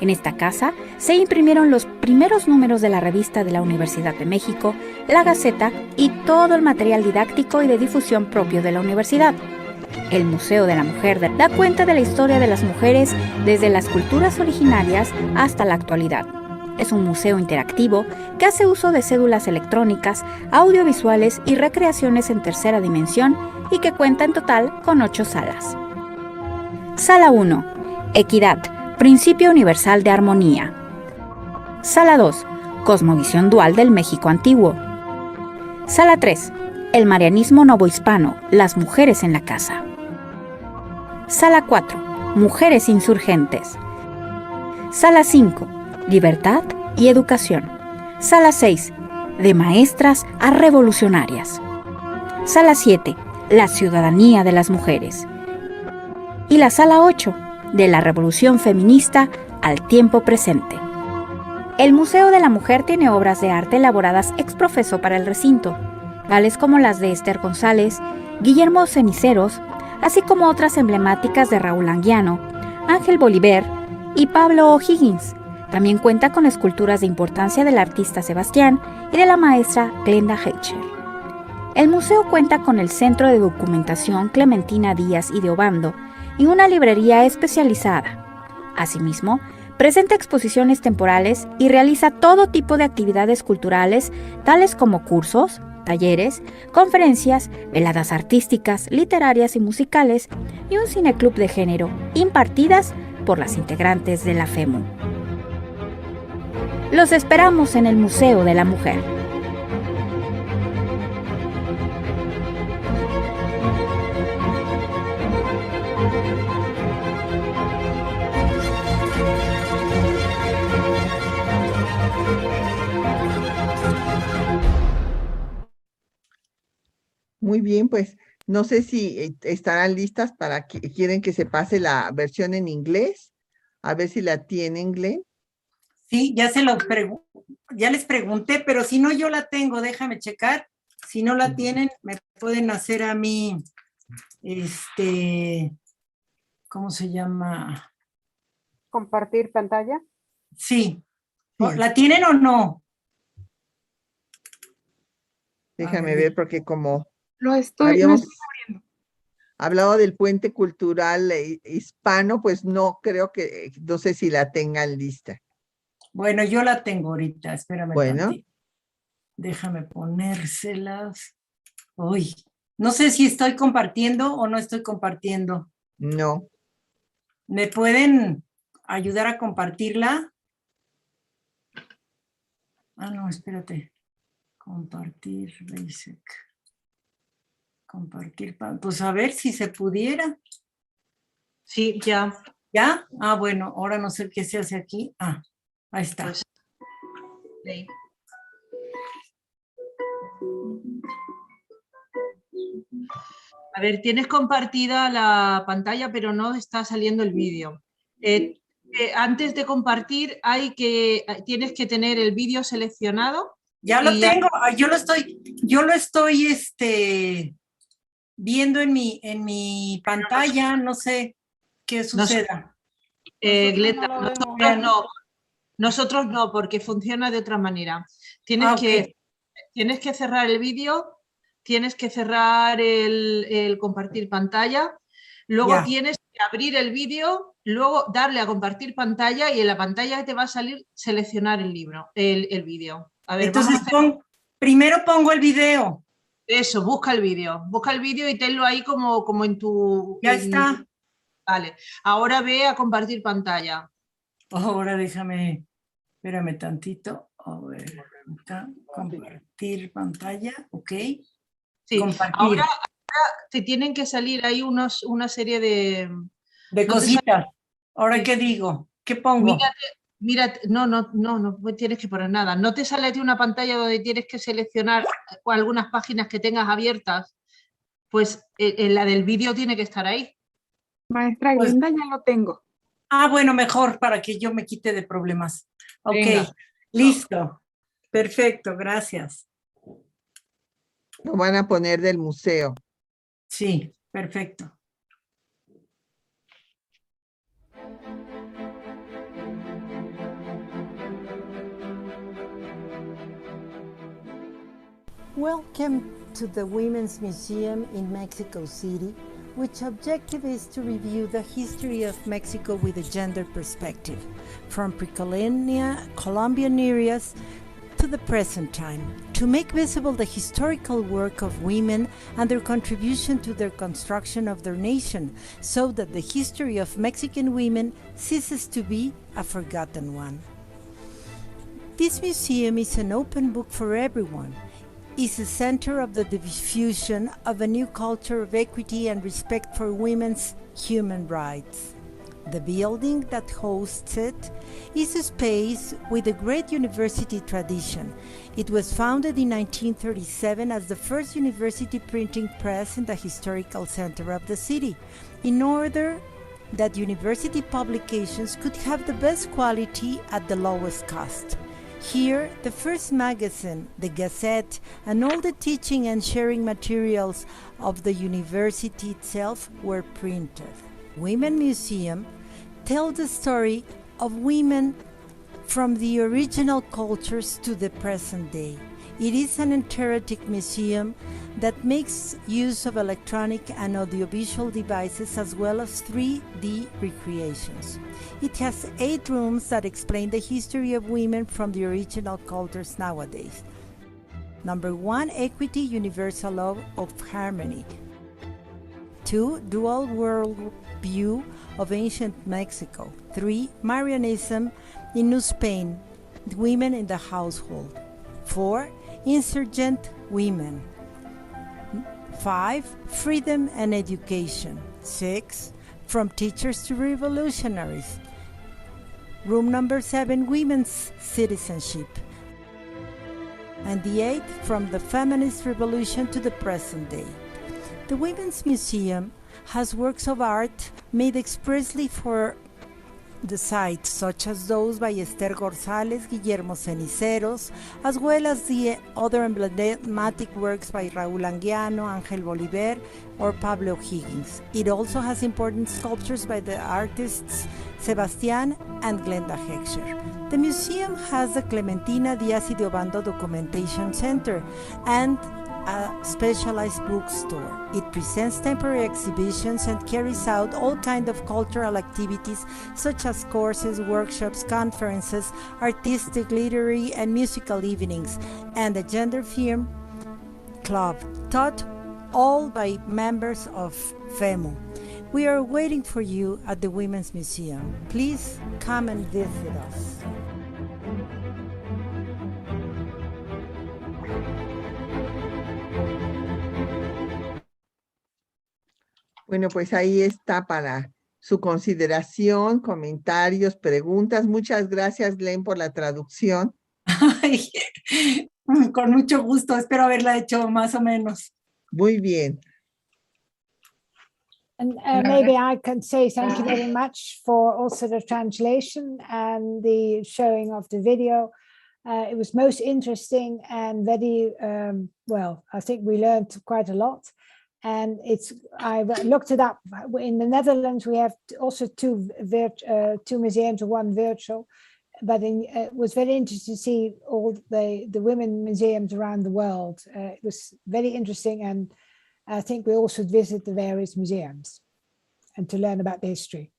En esta casa se imprimieron los primeros números de la revista de la Universidad de México, la Gaceta y todo el material didáctico y de difusión propio de la universidad. El Museo de la Mujer da cuenta de la historia de las mujeres desde las culturas originarias hasta la actualidad. Es un museo interactivo que hace uso de cédulas electrónicas, audiovisuales y recreaciones en tercera dimensión y que cuenta en total con 8 salas. Sala 1. Equidad. Principio universal de armonía. Sala 2. Cosmovisión dual del México antiguo. Sala 3. El marianismo novohispano, las mujeres en la casa. Sala 4. Mujeres insurgentes. Sala 5. Libertad y educación. Sala 6. De maestras a revolucionarias. Sala 7. La ciudadanía de las mujeres. Y la Sala 8. De la revolución feminista al tiempo presente. El Museo de la Mujer tiene obras de arte elaboradas ex profeso para el recinto, tales como las de Esther González, Guillermo Ceniceros, así como otras emblemáticas de Raúl Anguiano, Ángel Bolívar y Pablo O'Higgins. También cuenta con esculturas de importancia del artista Sebastián y de la maestra Glenda Heicher. El museo cuenta con el Centro de Documentación Clementina Díaz y de Obando y una librería especializada. Asimismo, presenta exposiciones temporales y realiza todo tipo de actividades culturales, tales como cursos, talleres, conferencias, veladas artísticas, literarias y musicales, y un cineclub de género, impartidas por las integrantes de la FEMU. Los esperamos en el Museo de la Mujer. Muy bien, pues no sé si estarán listas para que quieren que se pase la versión en inglés. A ver si la tienen, Glenn. Sí, ya les pregunté, pero si no yo la tengo, déjame checar. Si no la tienen, me pueden hacer a mí, ¿cómo se llama? ¿Compartir pantalla? Sí. Sí. ¿La tienen o no? Déjame ver porque como Lo estoy habíamos hablado del puente cultural hispano, pues no creo que, no sé si la tengan lista. Bueno, yo la tengo ahorita, espérame Bueno. tantito. Déjame ponérselas. Uy, no sé si estoy compartiendo o no estoy compartiendo. No. ¿Me pueden ayudar a compartirla? Ah, no, espérate. Compartir, basic. Compartir, pues a ver si se pudiera. Sí, ya. ¿Ya? Ah, bueno, ahora no sé qué se hace aquí. Ah, ahí está. Pues, sí. A ver, tienes compartida la pantalla, pero no está saliendo el vídeo. Antes de compartir, tienes que tener el vídeo seleccionado. Ya lo tengo, yo lo estoy viendo en mi pantalla, no sé qué suceda. Glenda, no lo nosotros no, porque funciona de otra manera. Tienes que cerrar el vídeo, tienes que cerrar el compartir pantalla, luego tienes que abrir el vídeo, luego darle a compartir pantalla y en la pantalla te va a salir seleccionar el vídeo. A ver, entonces primero pongo el video. Eso, busca el vídeo y tenlo ahí como en tu... Ya está. Vale, ahora ve a compartir pantalla. Ahora déjame, espérame tantito. A ver, acá, compartir pantalla, ok. Sí, Compartir. ahora te tienen que salir ahí una serie de... De no te cositas. Ahora, Sí. ¿qué digo? ¿Qué pongo? Mírate, no tienes que poner nada. ¿No te sale a ti una pantalla donde tienes que seleccionar algunas páginas que tengas abiertas? Pues en la del vídeo tiene que estar ahí. Maestra Pues- Glenda, ya lo tengo. Ah, bueno, mejor para que yo me quite de problemas. Ok, Venga. listo. Perfecto, gracias. Lo van a poner del museo. Sí, perfecto. Welcome to the Women's Museum in Mexico City, which objective is to review the history of Mexico with a gender perspective, from pre-Columbian areas to the present time, to make visible the historical work of women and their contribution to the construction of their nation, so that the history of Mexican women ceases to be a forgotten one. This museum is an open book for everyone. Is a center of the diffusion of a new culture of equity and respect for women's human rights. The building that hosts it is a space with a great university tradition. It was founded in 1937 as the first university printing press in the historical center of the city, in order that university publications could have the best quality at the lowest cost. Here, the first magazine, the Gazette, and all the teaching and sharing materials of the university itself were printed. Women Museum tells the story of women from the original cultures to the present day. It is an interactive museum that makes use of electronic and audiovisual devices as well as 3D recreations. It has 8 rooms that explain the history of women from the original cultures nowadays. Number 1, Equity, Universal Law of Harmony. 2, Dual World View of Ancient Mexico. 3, Marianism in New Spain, Women in the Household. 4, Insurgent Women. 5, Freedom and Education. 6, From Teachers to Revolutionaries. Room number 7, Women's Citizenship. And the 8th, From the Feminist Revolution to the Present Day. The Women's Museum has works of art made expressly for the site, such as those by Esther González, Guillermo Ceniceros, as well as the other emblematic works by Raúl Anguiano, Ángel Bolívar, or Pablo Higgins. It also has important sculptures by the artists Sebastián and Glenda Heckscher. The museum has the Clementina Díaz y de Obando Documentation Center and a specialized bookstore. It presents temporary exhibitions and carries out all kinds of cultural activities such as courses, workshops, conferences, artistic, literary, and musical evenings, and a gender film club, taught all by members of FEMU. We are waiting for you at the Women's Museum. Please come and visit us. Bueno, pues ahí está para su consideración, comentarios, preguntas. Muchas gracias, Glenn, por la traducción. Ay, con mucho gusto, espero haberla hecho más o menos. Muy bien. And maybe I can say thank you very much for also the translation and the showing of the video. It was most interesting and very, well, I think we learned quite a lot. And I looked it up. In the Netherlands, we have also two museums, one virtual. But it was very interesting to see all the women museums around the world. It was very interesting, and I think we all should visit the various museums and to learn about the history.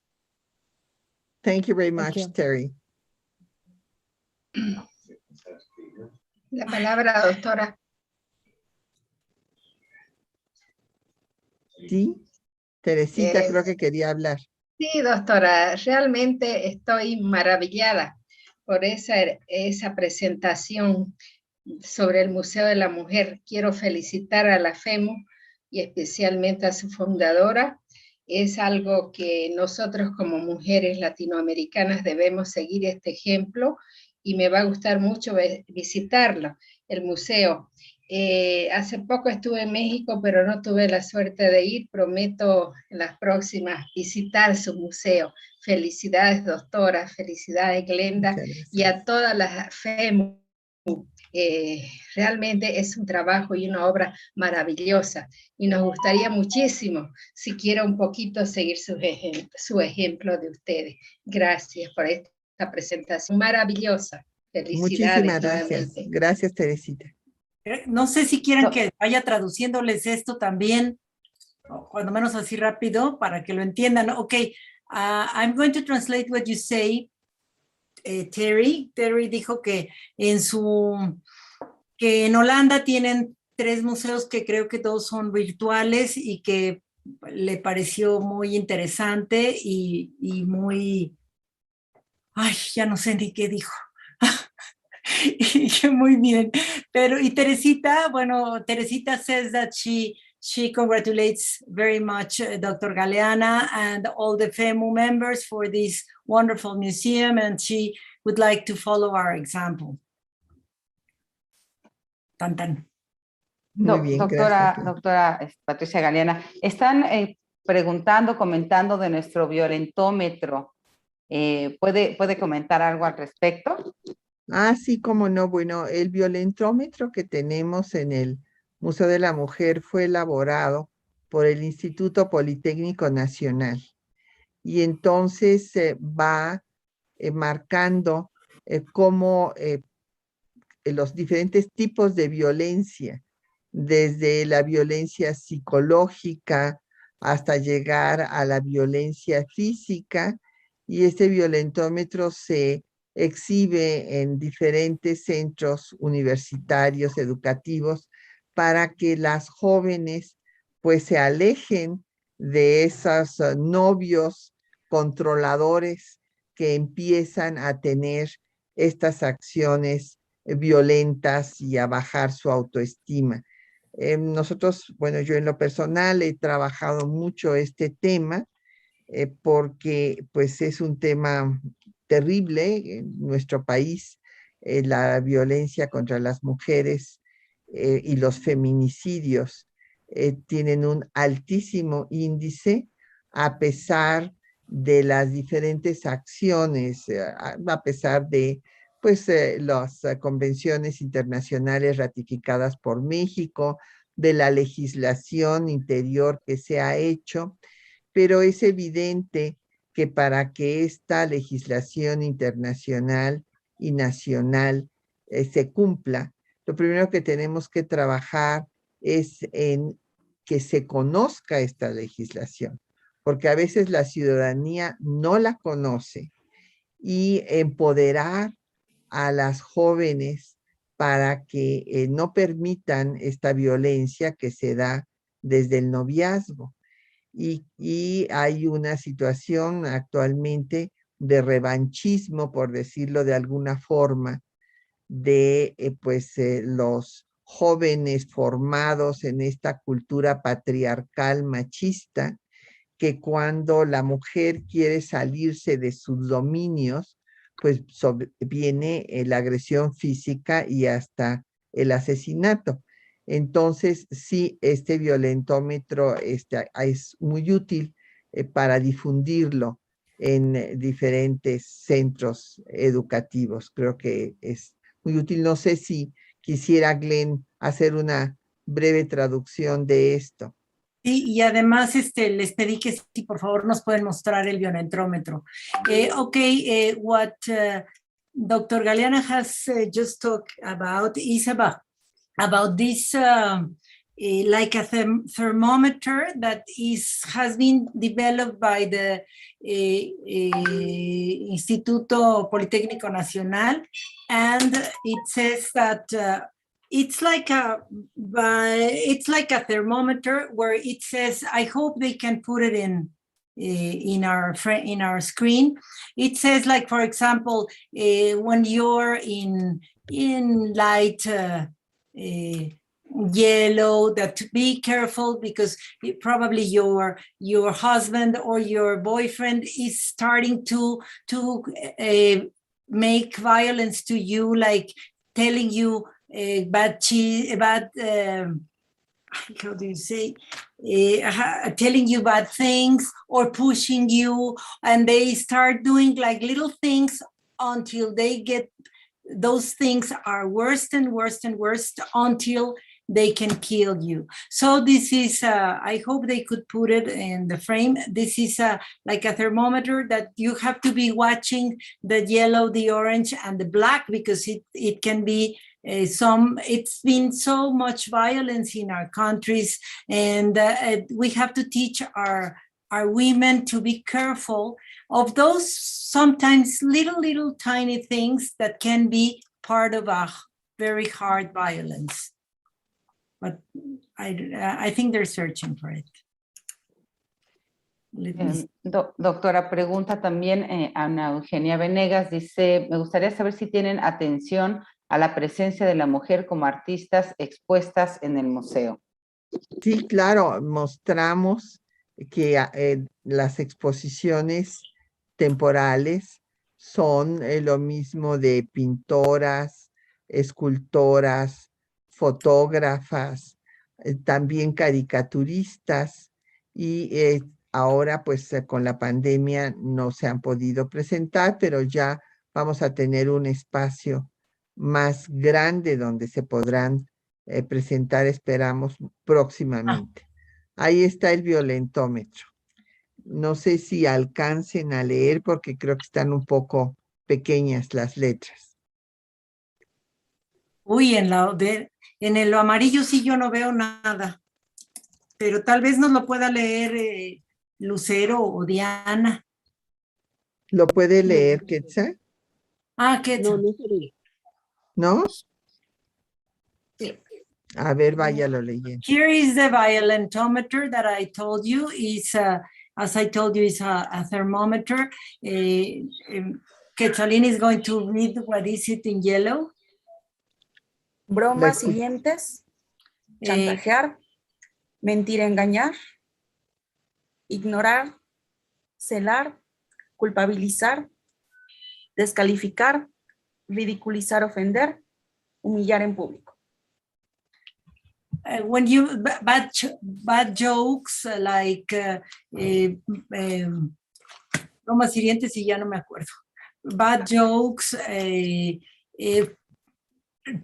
Thank you very much, Terry. La palabra, doctora. Sí, Teresita creo que quería hablar. Sí, doctora, realmente estoy maravillada por esa presentación sobre el Museo de la Mujer. Quiero felicitar a la FEMU y especialmente a su fundadora. Es algo que nosotros como mujeres latinoamericanas debemos seguir este ejemplo y me va a gustar mucho visitarlo, el museo. Hace poco estuve en México, pero no tuve la suerte de ir. Prometo en las próximas visitar su museo. Felicidades, doctora. Felicidades, Glenda. Y a todas las FEMU. Realmente es un trabajo y una obra maravillosa. Y nos gustaría muchísimo, siquiera un poquito, seguir su ejemplo de ustedes. Gracias por esta presentación maravillosa. Felicidades Muchísimas gracias. nuevamente. Gracias, Teresita. No sé si quieren que vaya traduciéndoles esto también, o cuando menos así rápido, para que lo entiendan. Okay, I'm going to translate what you say, Terry. Terry dijo que que en Holanda tienen 3 museos que creo que todos son virtuales y que le pareció muy interesante y muy, ay, ya no sé ni qué dijo. Muy bien, pero y Teresita, bueno, Teresita says that she congratulates very much Dr. Galeana and all the FEMU members for this wonderful museum, and she would like to follow our example. Tan, tan. Muy bien, doctora gracias. Patricia Galeana, están preguntando, comentando de nuestro violentómetro. ¿Puede comentar algo al respecto? Sí, cómo no. Bueno, el violentómetro que tenemos en el Museo de la Mujer fue elaborado por el Instituto Politécnico Nacional. Y entonces va marcando cómo los diferentes tipos de violencia, desde la violencia psicológica hasta llegar a la violencia física, y este violentómetro se exhibe en diferentes centros universitarios educativos para que las jóvenes pues se alejen de esos novios controladores que empiezan a tener estas acciones violentas y a bajar su autoestima. Nosotros, bueno, yo en lo personal he trabajado mucho este tema porque pues es un tema terrible en nuestro país. La violencia contra las mujeres y los feminicidios tienen un altísimo índice a pesar de las diferentes acciones, a pesar de pues las convenciones internacionales ratificadas por México, de la legislación interior que se ha hecho, pero es evidente que para que esta legislación internacional y nacional se cumpla, lo primero que tenemos que trabajar es en que se conozca esta legislación, porque a veces la ciudadanía no la conoce, y empoderar a las jóvenes para que no permitan esta violencia que se da desde el noviazgo. Y hay una situación actualmente de revanchismo, por decirlo de alguna forma, de los jóvenes formados en esta cultura patriarcal machista, que cuando la mujer quiere salirse de sus dominios, pues viene la agresión física y hasta el asesinato. Entonces, sí, este violentómetro es muy útil para difundirlo en diferentes centros educativos. Creo que es muy útil. No sé si quisiera Glenn hacer una breve traducción de esto. Sí, y además les pedí que si por favor nos pueden mostrar el violentómetro. What Dr. Galeana has just talked about is about this like a thermometer that has been developed by the Instituto Politécnico Nacional, and it says that it's like a thermometer where it says, I hope they can put it in our screen. It says, like, for example, when you're in light yellow, that to be careful because probably your husband or your boyfriend is starting to make violence to you, like telling you how do you say, telling you bad things or pushing you, and they start doing like little things until they get, those things are worse and worse and worse until they can kill you. So this is, I hope they could put it in the frame. This is like a thermometer that you have to be watching the yellow, the orange, and the black, because it can be it's been so much violence in our countries, and we have to teach our women to be careful of those sometimes little tiny things that can be part of a very hard violence. But I think they're searching for it. Doctora, pregunta también Ana Eugenia Venegas, dice, me gustaría saber si tienen atención a la presencia de la mujer como artistas expuestas en el museo. Sí, claro, mostramos que las exposiciones temporales son lo mismo de pintoras, escultoras, fotógrafas, también caricaturistas, y ahora pues con la pandemia no se han podido presentar, pero ya vamos a tener un espacio más grande donde se podrán presentar, esperamos, próximamente. Ahí está el violentómetro. No sé si alcancen a leer porque creo que están un poco pequeñas las letras. Uy, en el amarillo sí yo no veo nada, pero tal vez nos lo pueda leer Lucero o Diana. ¿Lo puede leer, Quetzal? Quetzal. ¿No? Sí. A ver, váyalo leyendo. Here is the violentometer that I told you. Is as I told you, is a thermometer. Quetzalín is going to read what is it in yellow. Bromas hirientes, chantajear, mentir, engañar, ignorar, celar, culpabilizar, descalificar, ridiculizar, ofender, humillar en público. When you bad jokes like bromas hirientes, y ya no me acuerdo. Bad jokes,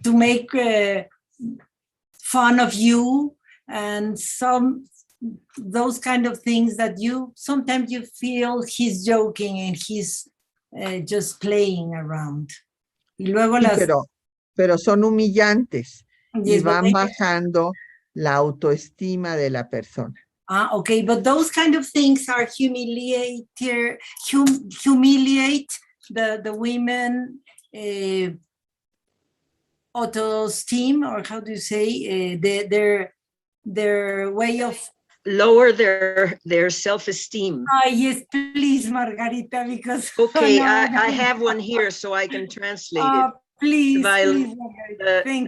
to make fun of you, and those kind of things that sometimes you feel he's joking and he's just playing around. Y luego sí, pero son humillantes y van bajando la autoestima de la persona. Okay, but those kind of things are humiliate the women auto-esteem, or how do you say, their way of lower their self-esteem. Yes, please, Margarita, because okay, I have one here so I can translate it. Please, Margarita.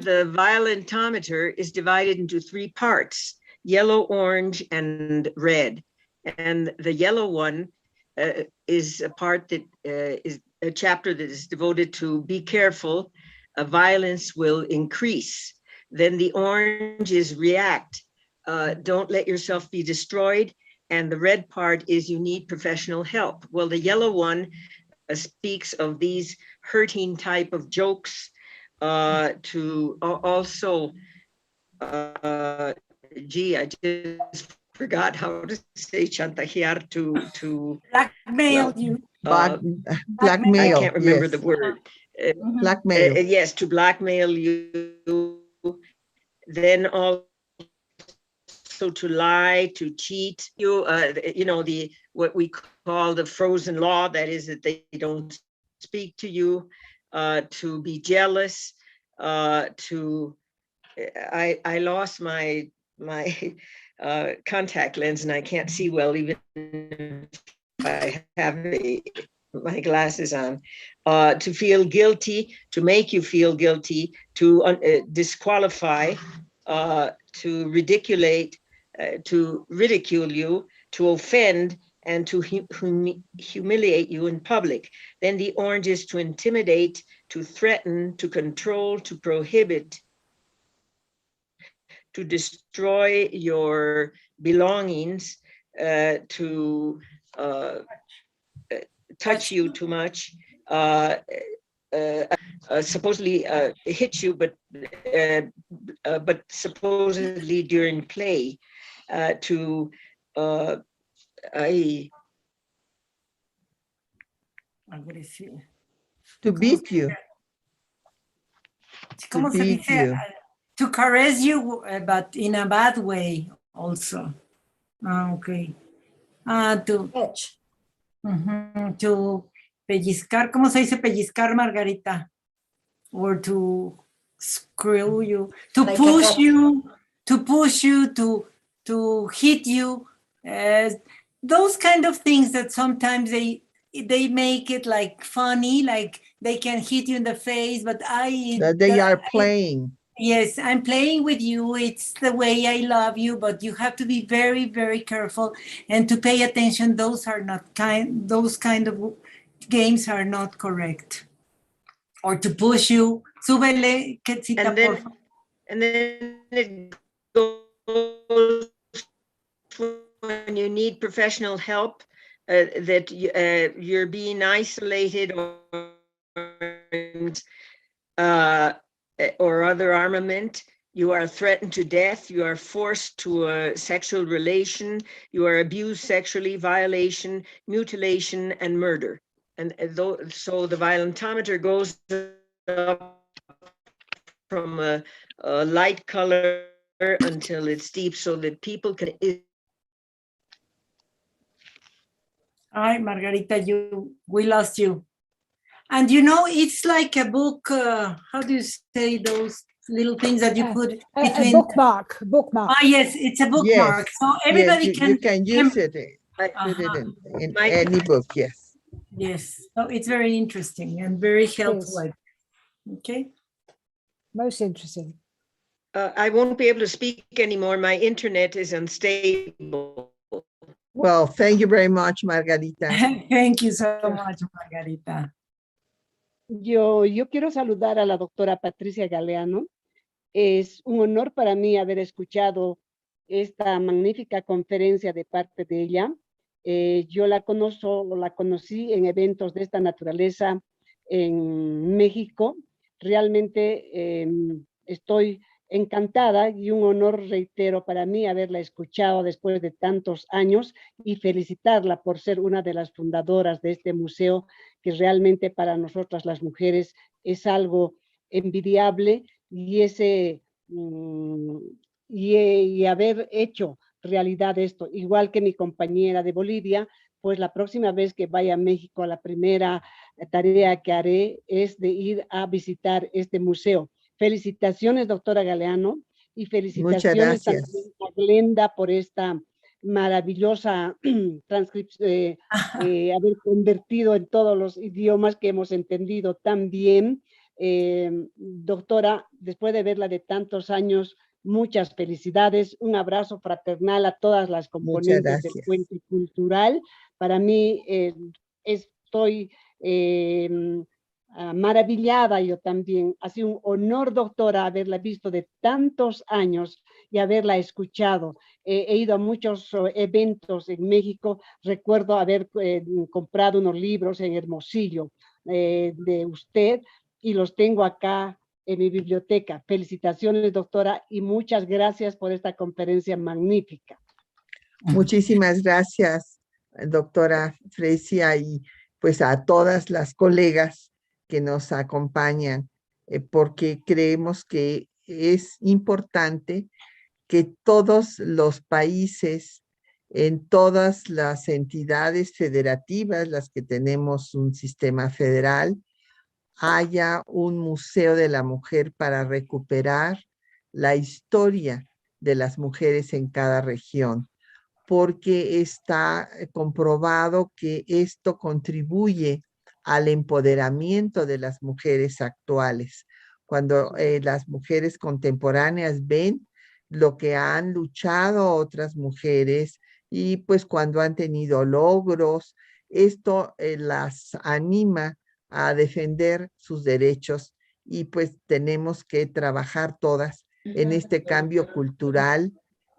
The violentometer is divided into 3 parts: yellow, orange, and red. And the yellow one is a part that is a chapter that is devoted to be careful, violence will increase. Then the orange is react, don't let yourself be destroyed. And the red part is you need professional help. Well, the yellow one speaks of these hurting type of jokes, to also, gee, I just forgot how to say chantajear, to blackmail you. Blackmail. I can't remember yes. the word. Blackmail. Yes, to blackmail you. Then also to lie, to cheat. You know, what we call the frozen law, that is that they don't speak to you, to be jealous, to, I lost my contact lens and I can't see well even if I have my glasses on, to feel guilty, to make you feel guilty, to disqualify, to ridicule you, to offend, and to humiliate you in public. Then the orange is to intimidate, to threaten, to control, to prohibit, to destroy your belongings, to touch you too much, supposedly hit you, but supposedly during play, to to beat you. ¿Cómo se dice? To caress you, but in a bad way also. Okay. To pellizcar, ¿cómo se dice pellizcar, Margarita? Or to screw you, to like push you, to hit you. Those kind of things that sometimes they make it like funny, like they can hit you in the face, but they are playing. Yes, I'm playing with you. It's the way I love you, but you have to be very, very careful and to pay attention. Those kind of games are not correct. Or to push you. Súbele, Quetzita, por favor. And then it goes when you need professional help, that you're being isolated or other armament, you are threatened to death, you are forced to a sexual relation, you are abused sexually, violation, mutilation, and murder. And so the violentometer goes up from a light color until it's deep so that people can... Hi, Margarita, we lost you. And you know, it's like a book, how do you say those little things that you put between... A bookmark. Ah, yes, it's a bookmark. Yes, so everybody yes, you can use it. Put it in any book, yes. Yes, so it's very interesting and very helpful. Yes. Okay. Most interesting. I won't be able to speak anymore. My internet is unstable. Well, thank you very much, Margarita. Thank you so much, Margarita. Yo quiero saludar a la doctora Patricia Galeano. Es un honor para mí haber escuchado esta magnífica conferencia de parte de ella. Yo la conocí en eventos de esta naturaleza en México. Realmente estoy encantada y un honor, reitero, para mí haberla escuchado después de tantos años y felicitarla por ser una de las fundadoras de este museo, que realmente para nosotras las mujeres es algo envidiable y haber hecho realidad esto, igual que mi compañera de Bolivia, pues la próxima vez que vaya a México, la primera tarea que haré es de ir a visitar este museo. Felicitaciones, doctora Galeano, y felicitaciones también a Glenda por esta maravillosa transcripción, haber convertido en todos los idiomas que hemos entendido tan bien. Doctora, después de verla de tantos años, muchas felicidades, un abrazo fraternal a todas las componentes del Puente Cultural. Para mí estoy maravillada yo también. Ha sido un honor, doctora, haberla visto de tantos años y haberla escuchado. He ido a muchos eventos en México. Recuerdo haber comprado unos libros en Hermosillo de usted y los tengo acá en mi biblioteca. Felicitaciones, doctora, y muchas gracias por esta conferencia magnífica. Muchísimas gracias, doctora Fresia, y pues a todas las colegas que nos acompañan, porque creemos que es importante que todos los países, en todas las entidades federativas, las que tenemos un sistema federal, haya un museo de la mujer para recuperar la historia de las mujeres en cada región, porque está comprobado que esto contribuye al empoderamiento de las mujeres actuales. Cuando las mujeres contemporáneas ven lo que han luchado otras mujeres y pues cuando han tenido logros, esto las anima a defender sus derechos y pues tenemos que trabajar todas en este cambio cultural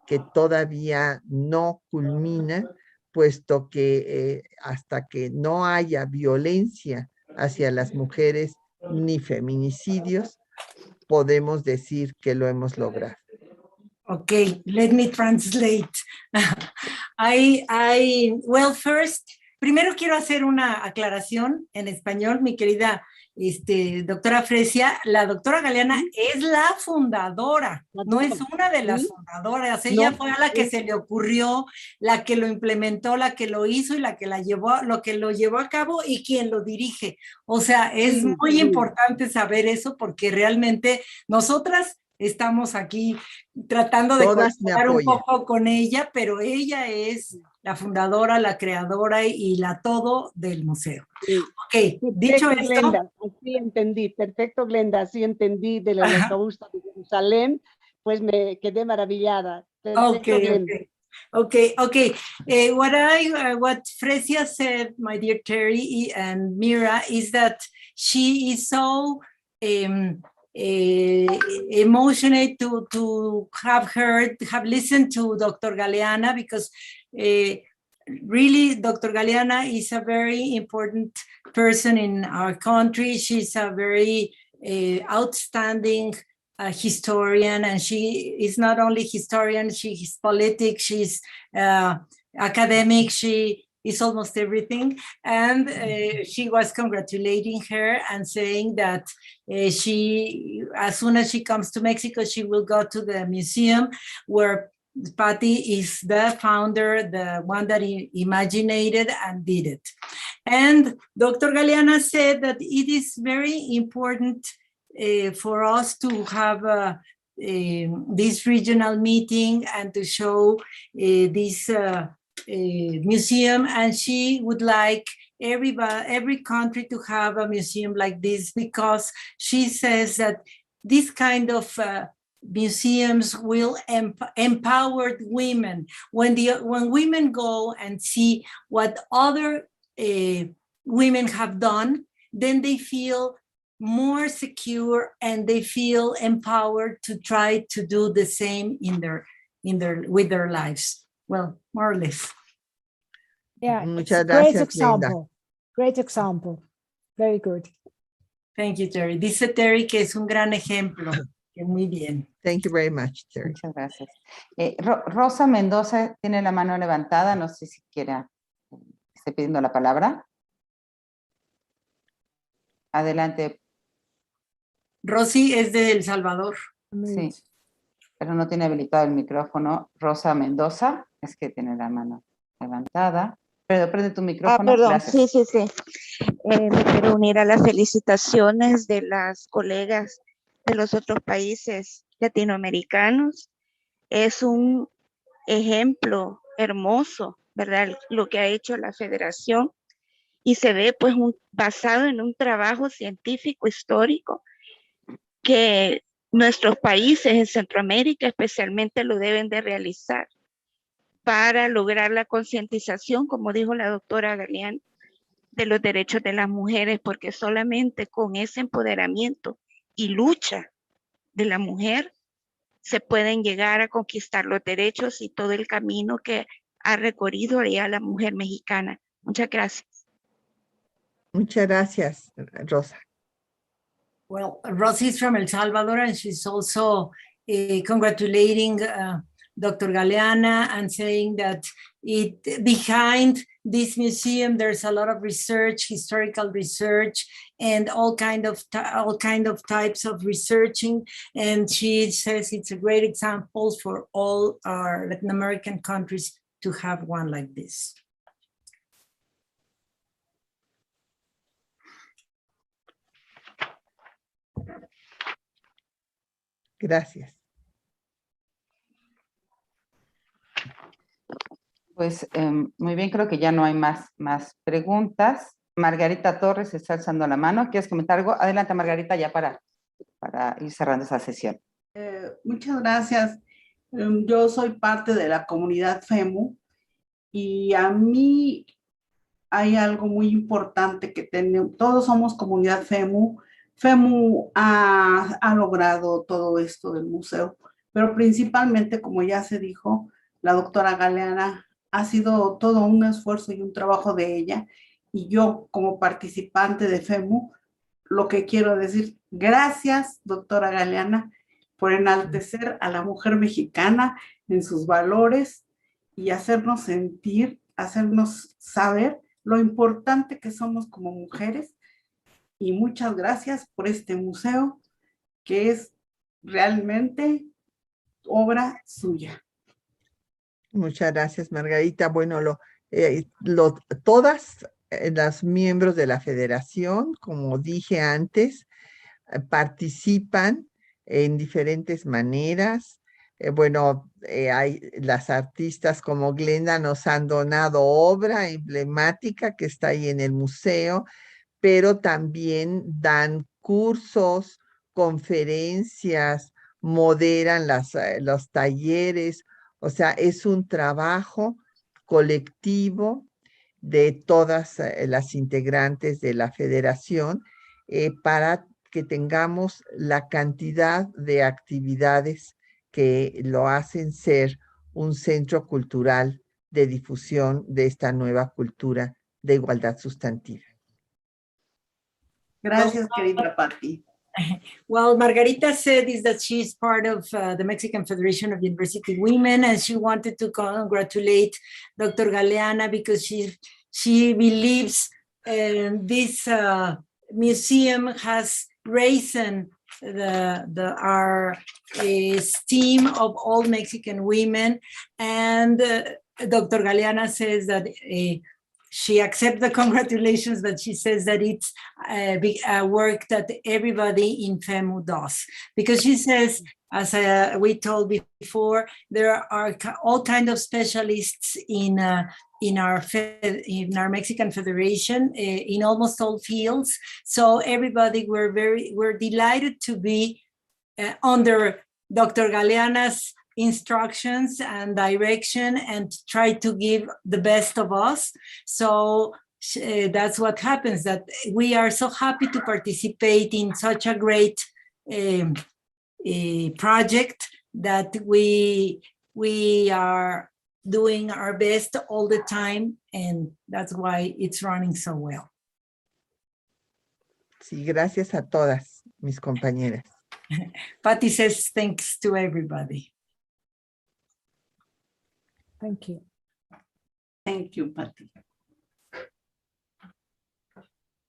que todavía no culmina, puesto que hasta que no haya violencia hacia las mujeres ni feminicidios, podemos decir que lo hemos logrado. Okay, let me translate. Well, first, primero quiero hacer una aclaración en español, mi querida doctora Fresia. La doctora Galeana es la fundadora, no es una de las fundadoras. Ella fue a la que se le ocurrió, la que lo implementó, la que lo hizo y la que lo llevó a cabo y quien lo dirige. O sea, es muy importante saber eso porque realmente nosotras estamos aquí tratando de colaborar un poco con ella, pero ella es la fundadora, la creadora y la todo del museo. Sí. Ok, dicho esto. Glenda, así entendí, perfecto, Glenda, así entendí del Holocausto de Jerusalén, pues me quedé maravillada. Perfecto, Glenda. Okay. What Fresia said, my dear Terry and Mira, is that she is so emotional to have listened to Dr. Galeana, because really Dr. Galeana is a very important person in our country. She's a very outstanding historian, and she is not only historian, she's politics, she's academic, she is almost everything. And she was congratulating her and saying that she, as soon as she comes to Mexico, she will go to the museum where Patty is the founder, the one that imaginated and did it. And Dr. Galeana said that it is very important for us to have this regional meeting and to show this museum, and she would like every country to have a museum like this, because she says that this kind of museums will empower women. When women go and see what other women have done, then they feel more secure and they empowered to try to do the same with their lives. Well, more or less. Yeah, Muchas it's a great gracias, example. Glenda. Great example. Very good. Thank you, Terry. Dice Terry que es un gran ejemplo. Muy bien. Thank you very much, Terry. Muchas gracias. Rosa Mendoza tiene la mano levantada, no sé si quiera, esté pidiendo la palabra. Adelante. Rosy es de El Salvador. Sí, pero no tiene habilitado el micrófono. Rosa Mendoza, es que tiene la mano levantada. Pero prende tu micrófono. Perdón, gracias. sí. Me quiero unir a las felicitaciones de las colegas de los otros países latinoamericanos. Es un ejemplo hermoso, ¿verdad? Lo que ha hecho la federación, y se ve pues basado en un trabajo científico histórico que nuestros países en Centroamérica especialmente lo deben de realizar para lograr la concientización, como dijo la doctora Galeana, de los derechos de las mujeres, porque solamente con ese empoderamiento y lucha de la mujer se pueden llegar a conquistar los derechos y todo el camino que ha recorrido ya la mujer mexicana. Muchas gracias. Muchas gracias, Rosa. Well, Rosy is from El Salvador, and she's also congratulating Dr. Galeana and saying that behind this museum there's a lot of research, historical research, and all kind of types of researching. And she says it's a great example for all our Latin American countries to have one like this. Gracias. Pues muy bien, creo que ya no hay más preguntas. Margarita Torres está alzando la mano. ¿Quieres comentar algo? Adelante, Margarita, ya para ir cerrando esa sesión. Muchas gracias. Yo soy parte de la comunidad FEMU y a mí hay algo muy importante que tenemos. Todos somos comunidad FEMU. FEMU ha logrado todo esto del museo, pero principalmente, como ya se dijo, la doctora Galeana ha sido todo un esfuerzo y un trabajo de ella. Y yo, como participante de FEMU, lo que quiero decir, gracias, doctora Galeana, por enaltecer a la mujer mexicana en sus valores y hacernos sentir, hacernos saber lo importante que somos como mujeres. Y muchas gracias por este museo, que es realmente obra suya. Muchas gracias, Margarita. Bueno, todas las miembros de la federación, como dije antes, participan en diferentes maneras. Hay las artistas como Glenda nos han donado obra emblemática que está ahí en el museo, pero también dan cursos, conferencias, moderan los talleres. O sea, es un trabajo colectivo de todas las integrantes de la federación para que tengamos la cantidad de actividades que lo hacen ser un centro cultural de difusión de esta nueva cultura de igualdad sustantiva. Gracias, querida Patti. Well, Margarita said is that she's part of the Mexican Federation of University Women, and she wanted to congratulate Dr. Galeana because she believes this museum has raised our esteem of all Mexican women, and Dr. Galeana says that she accepts the congratulations, but she says that it's a work that everybody in FEMU does. Because she says, as we told before, there are all kinds of specialists in our Mexican Federation in almost all fields. So everybody, we're delighted to be under Dr. Galeana's instructions and direction and try to give the best of us. So that's what happens, that we are so happy to participate in such a great project that we are doing our best all the time, and that's why it's running so well. Sí, gracias a todas mis compañeras. Patty says thanks to everybody. Thank you. Thank you, Patty.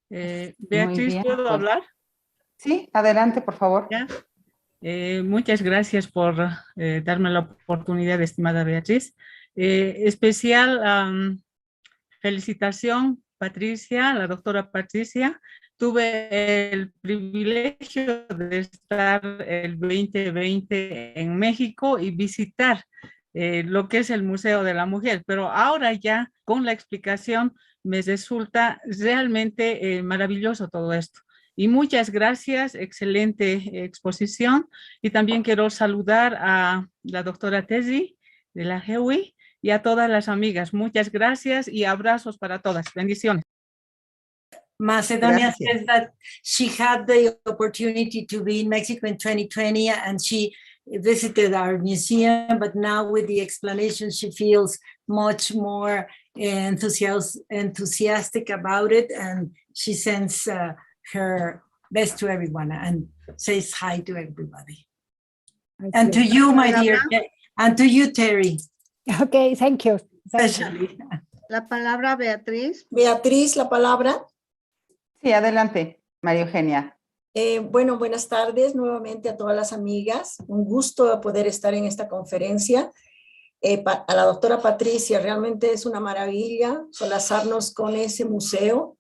Beatriz, ¿puedo hablar? Sí, adelante, por favor. ¿Ya? Muchas gracias por darme la oportunidad, estimada Beatriz. Especial felicitación, Patricia, la doctora Patricia. Tuve el privilegio de estar el 2020 en México y visitar lo que es el Museo de la Mujer, pero ahora ya con la explicación me resulta realmente maravilloso todo esto. Y muchas gracias, excelente exposición. Y también quiero saludar a la doctora Tesi de la GEWI y a todas las amigas. Muchas gracias y abrazos para todas. Bendiciones. Macedonia says that she had the opportunity to be in Mexico in 2020 and she visited our museum, but now with the explanation, she feels much more enthusiastic about it, and she sends her best to everyone and says hi to everybody. And to you, my dear, and to you, Terry. Okay, thank you. Especially. La palabra, Beatriz. Beatriz, la palabra. Sí, adelante, María Eugenia. Bueno, buenas tardes nuevamente a todas las amigas. Un gusto poder estar en esta conferencia. A la doctora Patricia, realmente es una maravilla solazarnos con ese museo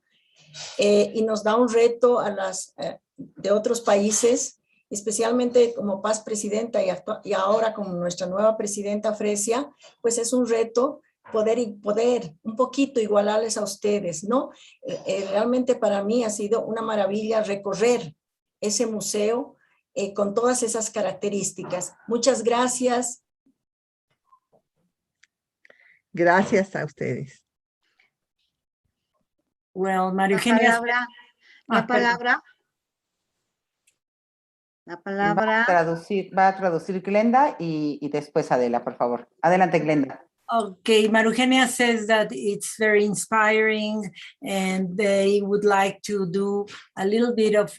y nos da un reto a las de otros países, especialmente como Paz Presidenta y ahora como nuestra nueva presidenta Fresia, pues es un reto poder un poquito igualarles a ustedes, ¿no? Realmente para mí ha sido una maravilla recorrer ese museo con todas esas características. Muchas gracias. Gracias a ustedes. Well, María Eugenia. La palabra. Va a traducir Glenda y después Adela, por favor. Adelante, Glenda. Okay, María Eugenia says that it's very inspiring and they would like to do a little bit of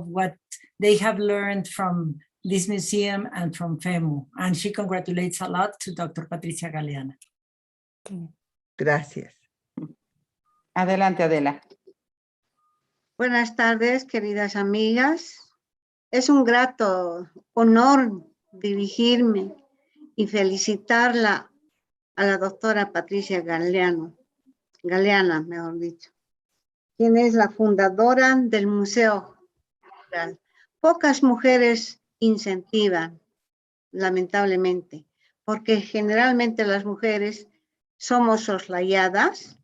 what they have learned from this museum and from FEMU. And she congratulates a lot to Dr. Patricia Galeana. Gracias. Adelante, Adela. Buenas tardes, queridas amigas. Es un grato honor dirigirme y felicitarla a la doctora Patricia Galeana, mejor dicho, quien es la fundadora del Museo. Pocas mujeres incentivan, lamentablemente, porque generalmente las mujeres somos soslayadas,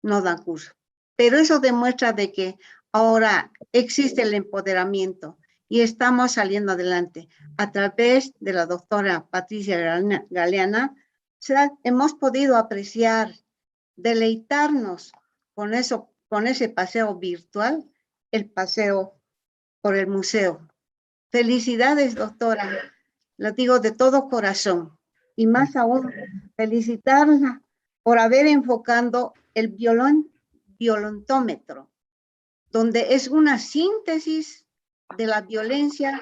no dan curso. Pero eso demuestra de que ahora existe el empoderamiento y estamos saliendo adelante. A través de la doctora Patricia Galeana, hemos podido apreciar, deleitarnos con ese paseo virtual, el paseo por el museo. Felicidades, doctora, lo digo de todo corazón. Y más aún, felicitarla por haber enfocado el violentómetro, donde es una síntesis de la violencia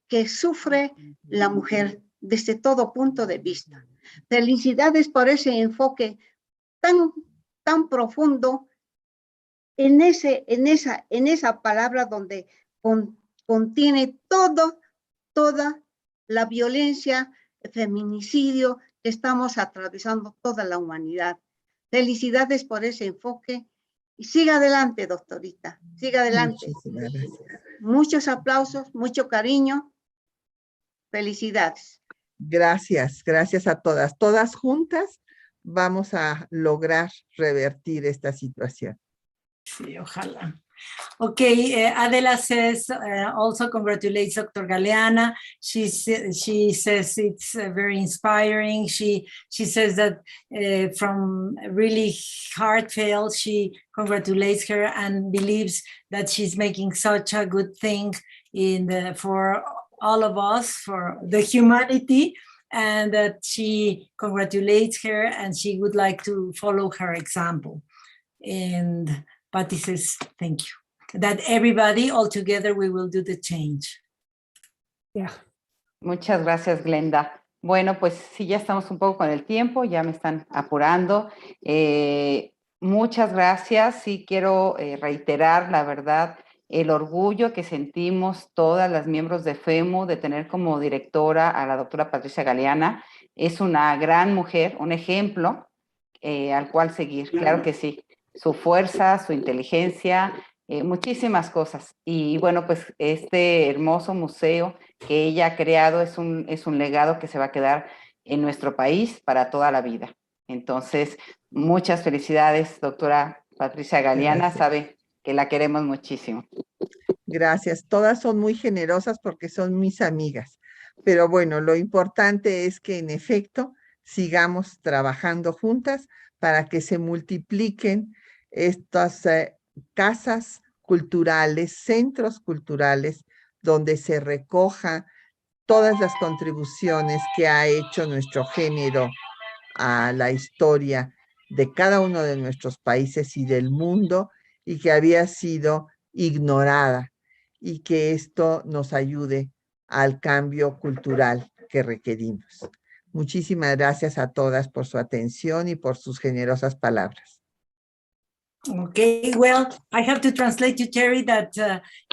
que sufre la mujer desde todo punto de vista. Felicidades por ese enfoque tan profundo en esa palabra donde contiene toda la violencia, el feminicidio que estamos atravesando toda la humanidad. Felicidades por ese enfoque y siga adelante, doctorita, siga adelante. Muchísimas gracias. Muchos aplausos, mucho cariño. Felicidades. Gracias, gracias a todas. Todas juntas vamos a lograr revertir esta situación. Sí, ojalá. Okay, Adela says, also congratulates Dr. Galeana. She says it's very inspiring. She says that from really heartfelt, she congratulates her and believes that she's making such a good thing for all of us, for the humanity, and that she congratulates her and she would like to follow her example. And Patty says, thank you. That everybody, all together, we will do the change. Yeah. Muchas gracias, Glenda. Bueno, pues sí, ya estamos un poco con el tiempo, ya me están apurando. Muchas gracias. Sí, quiero reiterar, la verdad, el orgullo que sentimos todas las miembros de FEMU de tener como directora a la doctora Patricia Galeana. Es una gran mujer, un ejemplo al cual seguir, claro que sí. Su fuerza, su inteligencia, muchísimas cosas. Y bueno, pues este hermoso museo que ella ha creado es un legado que se va a quedar en nuestro país para toda la vida. Entonces, muchas felicidades, doctora Patricia Galeana. Gracias. Sabe que la queremos muchísimo. Gracias. Todas son muy generosas porque son mis amigas. Pero bueno, lo importante es que en efecto sigamos trabajando juntas para que se multipliquen estas casas culturales, centros culturales, donde se recoja todas las contribuciones que ha hecho nuestro género a la historia de cada uno de nuestros países y del mundo, y que había sido ignorada, y que esto nos ayude al cambio cultural que requerimos. Muchísimas gracias a todas por su atención y por sus generosas palabras. Okay, well, I have to translate to Terry that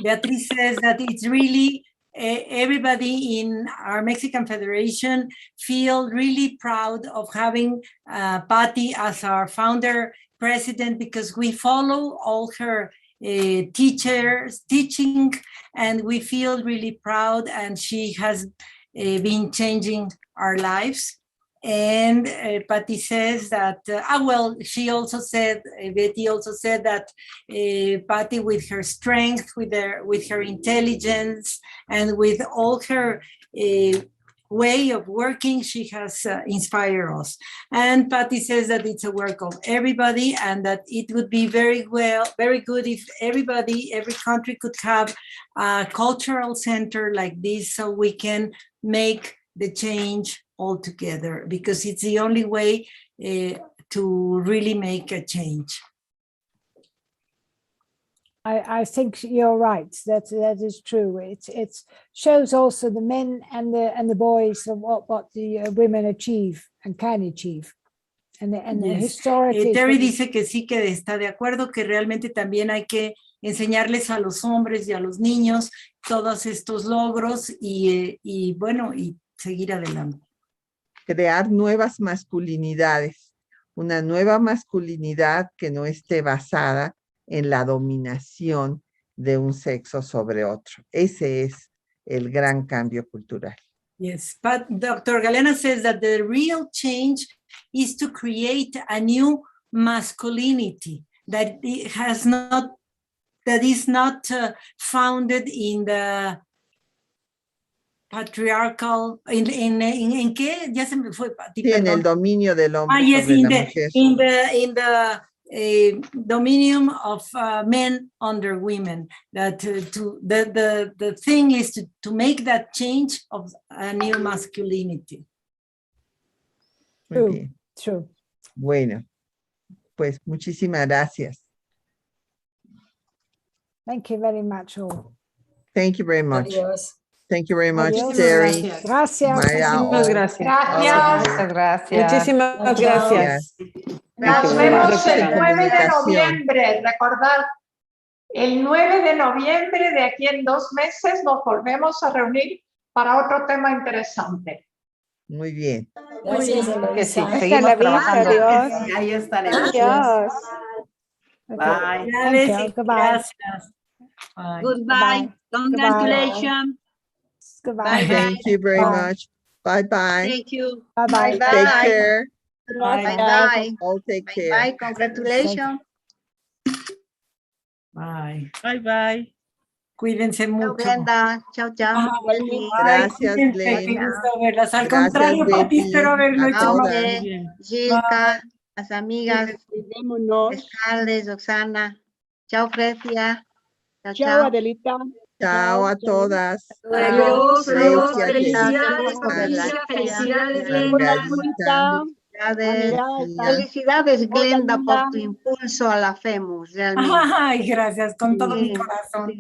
Beatriz says that it's really everybody in our Mexican Federation feel really proud of having Patty as our founder president, because we follow all her teaching, and we feel really proud, and she has been changing our lives. And Patty says that, well, she also said, Betty also said that Patty, with her strength, with her intelligence, and with all her way of working, she has inspired us. And Patty says that it's a work of everybody, and that it would be very good if every country could have a cultural center like this, so we can make the change all together, because it's the only way to really make a change. I think you're right. That is true. It shows also the men and the boys of what the women achieve and can achieve. And Yes. historically. Terry dice que sí, que está de acuerdo, que realmente también hay que enseñarles a los hombres y a los niños todos estos logros y bueno, y seguir adelante. Crear nuevas masculinidades, una nueva masculinidad que no esté basada en la dominación de un sexo sobre otro. Ese es el gran cambio cultural. Yes, but Dr. Galeana says that the real change is to create a new masculinity that is not founded in the patriarchal, ¿en qué? Ya se me fue. Sí, en el dominio del hombre yes, sobre la mujer. in the dominion of men under women. That the thing is to make that change of a new masculinity. Muy bien. True. Bueno, pues muchísimas gracias. Thank you very much all. Thank you very much. Adiós. Thank you very much, Adiós. Terry. Gracias. Maya, Muchísimas gracias. Muchas gracias. Muchísimas gracias. Nos vemos el 9 de noviembre, recordad, el 9 de noviembre, de aquí en 2 meses, nos volvemos a reunir para otro tema interesante. Muy bien. Gracias, Que sí, Eloisa. seguimos trabajando. Adiós. Ahí estaremos. Adiós. Bye. Thank you. Goodbye. Gracias. Bye. Goodbye. Congratulations. Goodbye. Thank you very much. Bye-bye. Thank you. Bye-bye. Take care. Bye-bye. All take care. Bye. Congratulations. Bye. Bye. Cuídense Chao, mucho. Glenda. Chao, chao. Gracias, Cuídense, Glenn. qué gusto verlas. Al Gracias, contrario, Pati, Betty. espero haberlo A hecho todas. más Aude, bien. Gilka, las amigas, Cuidémonos. Escaldes, Oxana. Chao, Frecia. Chao, Chao, chao. Adelita. Chao a todas. Luego, Saludos, Grecia, felicidades, querida. Patricia, felicidades, Margarita. Felicidades, Glenda, Hola, por tu impulso a la FEMUS, realmente. Ay, gracias, con todo mi Sí, corazón.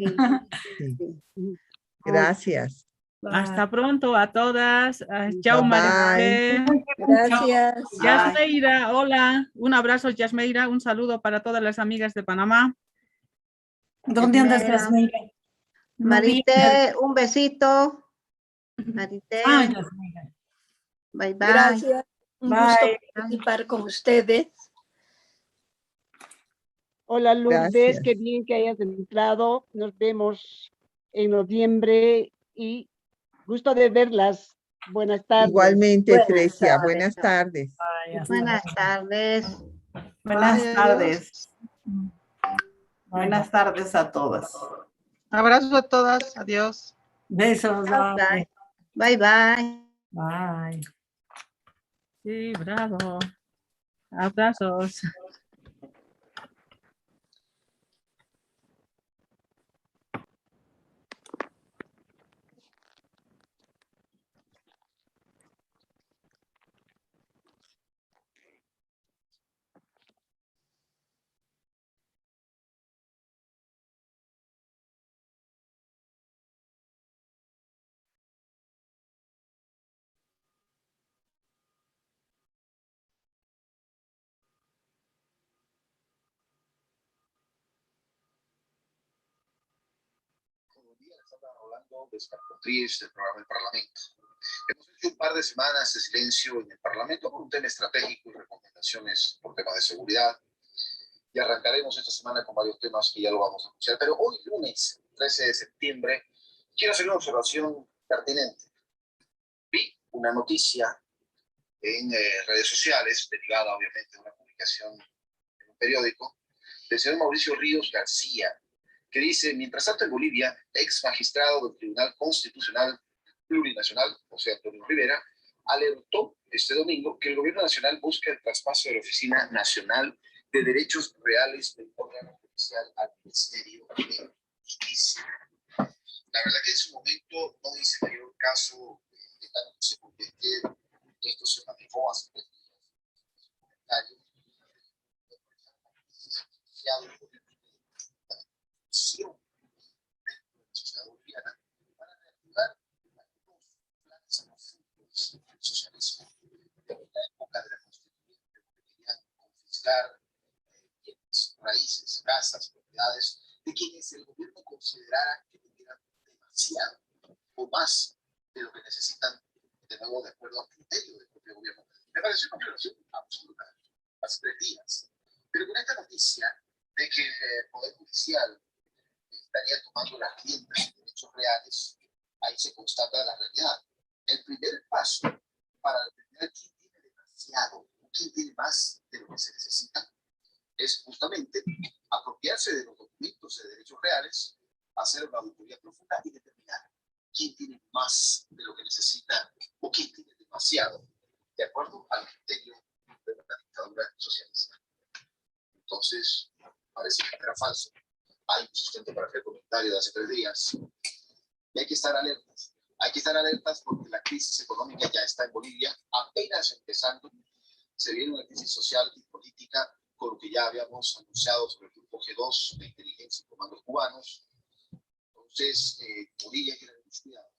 Sí. Gracias. Hasta pronto a todas. Chao, María. Gracias. Yasmeira, hola. Un abrazo, Yasmeira. Un saludo para todas las amigas de Panamá. ¿Dónde andas, Yasmeira. Yasmeira? Marité, un besito. Marité. Yasmeira. Bye, bye. Gracias. Un Bye. gusto participar con ustedes. Hola, Lourdes. Gracias. Qué bien que hayas entrado. Nos vemos en noviembre y gusto de verlas. Buenas tardes. Igualmente, Buenas Frecia. tardes. Buenas tardes. Bye, hasta Buenas luego. tardes. Buenas tardes. Buenas tardes a todas. Abrazo a todas. Adiós. Besos. Bye. Bye, bye. Bye. Sí, bravo. Abrazos. Hablando de San Patricio, del programa del Parlamento. Hemos hecho un par de semanas de silencio en el Parlamento por un tema estratégico y recomendaciones por temas de seguridad. Y arrancaremos esta semana con varios temas que ya lo vamos a anunciar. Pero hoy, lunes 13 de septiembre, quiero hacer una observación pertinente. Vi una noticia en redes sociales, derivada obviamente de una publicación en un periódico, del señor Mauricio Ríos García, que dice: mientras tanto en Bolivia, ex magistrado del Tribunal Constitucional Plurinacional, o sea, Antonio Rivera, alertó este domingo que el gobierno nacional busca el traspaso de la Oficina Nacional de Derechos Reales del órgano judicial al Ministerio de Justicia. La verdad que en su momento no hice mayor caso de esta noticia, porque es que esto se manejó hace 3 días. Comentarios dentro de la sociedad boliviana para reactivar algunos planes profundos del socialismo de la época de la constituyente, que querían confiscar bienes, raíces, casas, propiedades de quienes el gobierno considerara que tuvieran demasiado o más de lo que necesitan, de nuevo de acuerdo al criterio del propio gobierno. Me pareció una relación absurda hace 3 días. Pero con esta noticia de que el Poder Judicial estaría tomando las riendas de derechos reales, ahí se constata la realidad. El primer paso para determinar quién tiene demasiado o quién tiene más de lo que se necesita es justamente apropiarse de los documentos de derechos reales, hacer una auditoría profunda y determinar quién tiene más de lo que necesita o quién tiene demasiado, de acuerdo al criterio de la dictadura socialista. Entonces, parece que era falso. Hay un sustento para hacer comentario de hace 3 días. Y hay que estar alertas. Hay que estar alertas porque la crisis económica ya está en Bolivia, apenas empezando. Se viene una crisis social y política, con lo que ya habíamos anunciado sobre el grupo G2 de inteligencia y comandos cubanos. Entonces, Bolivia hay que tener mucho cuidado.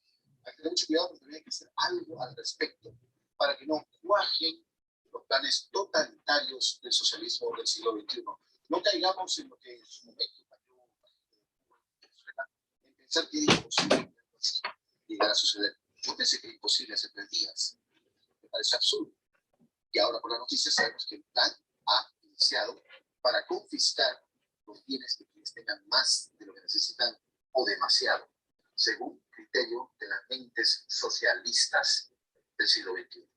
Hay que tener mucho cuidado porque también hay que hacer algo al respecto para que no cuajen los planes totalitarios del socialismo del siglo XXI. No caigamos en lo que en su momento en pensar que era imposible llegar a suceder. Yo pensé que era imposible hace 3 días. Me parece absurdo. Y ahora por la noticia sabemos que el plan ha iniciado para confiscar los bienes de quienes tengan más de lo que necesitan o demasiado, según criterio de las mentes socialistas del siglo XXI.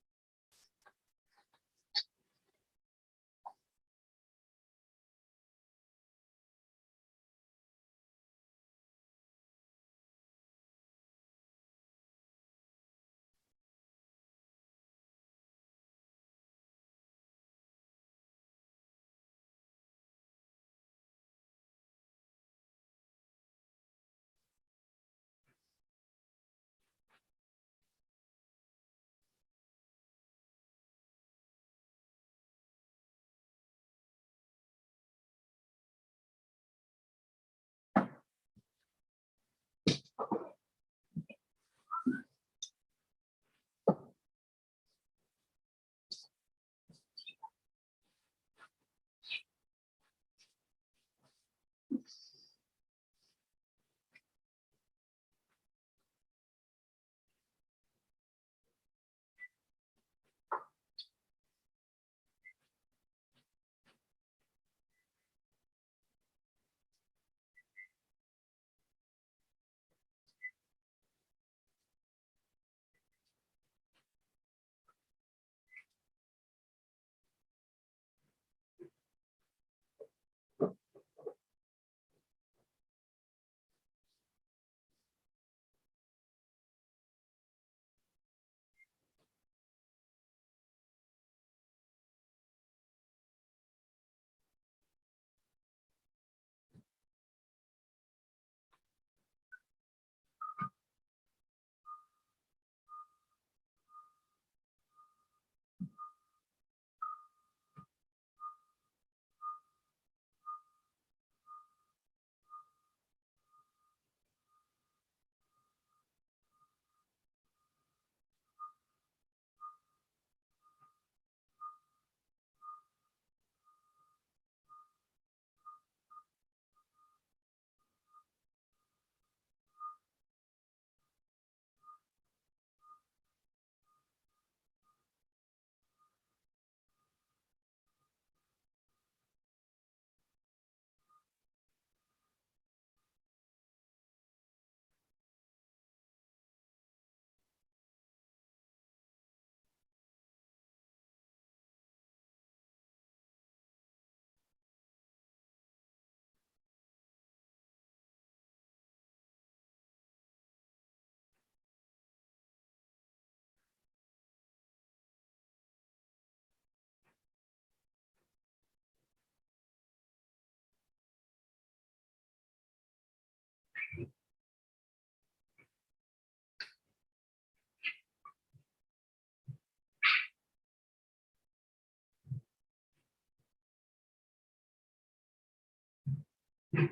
Thank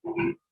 you.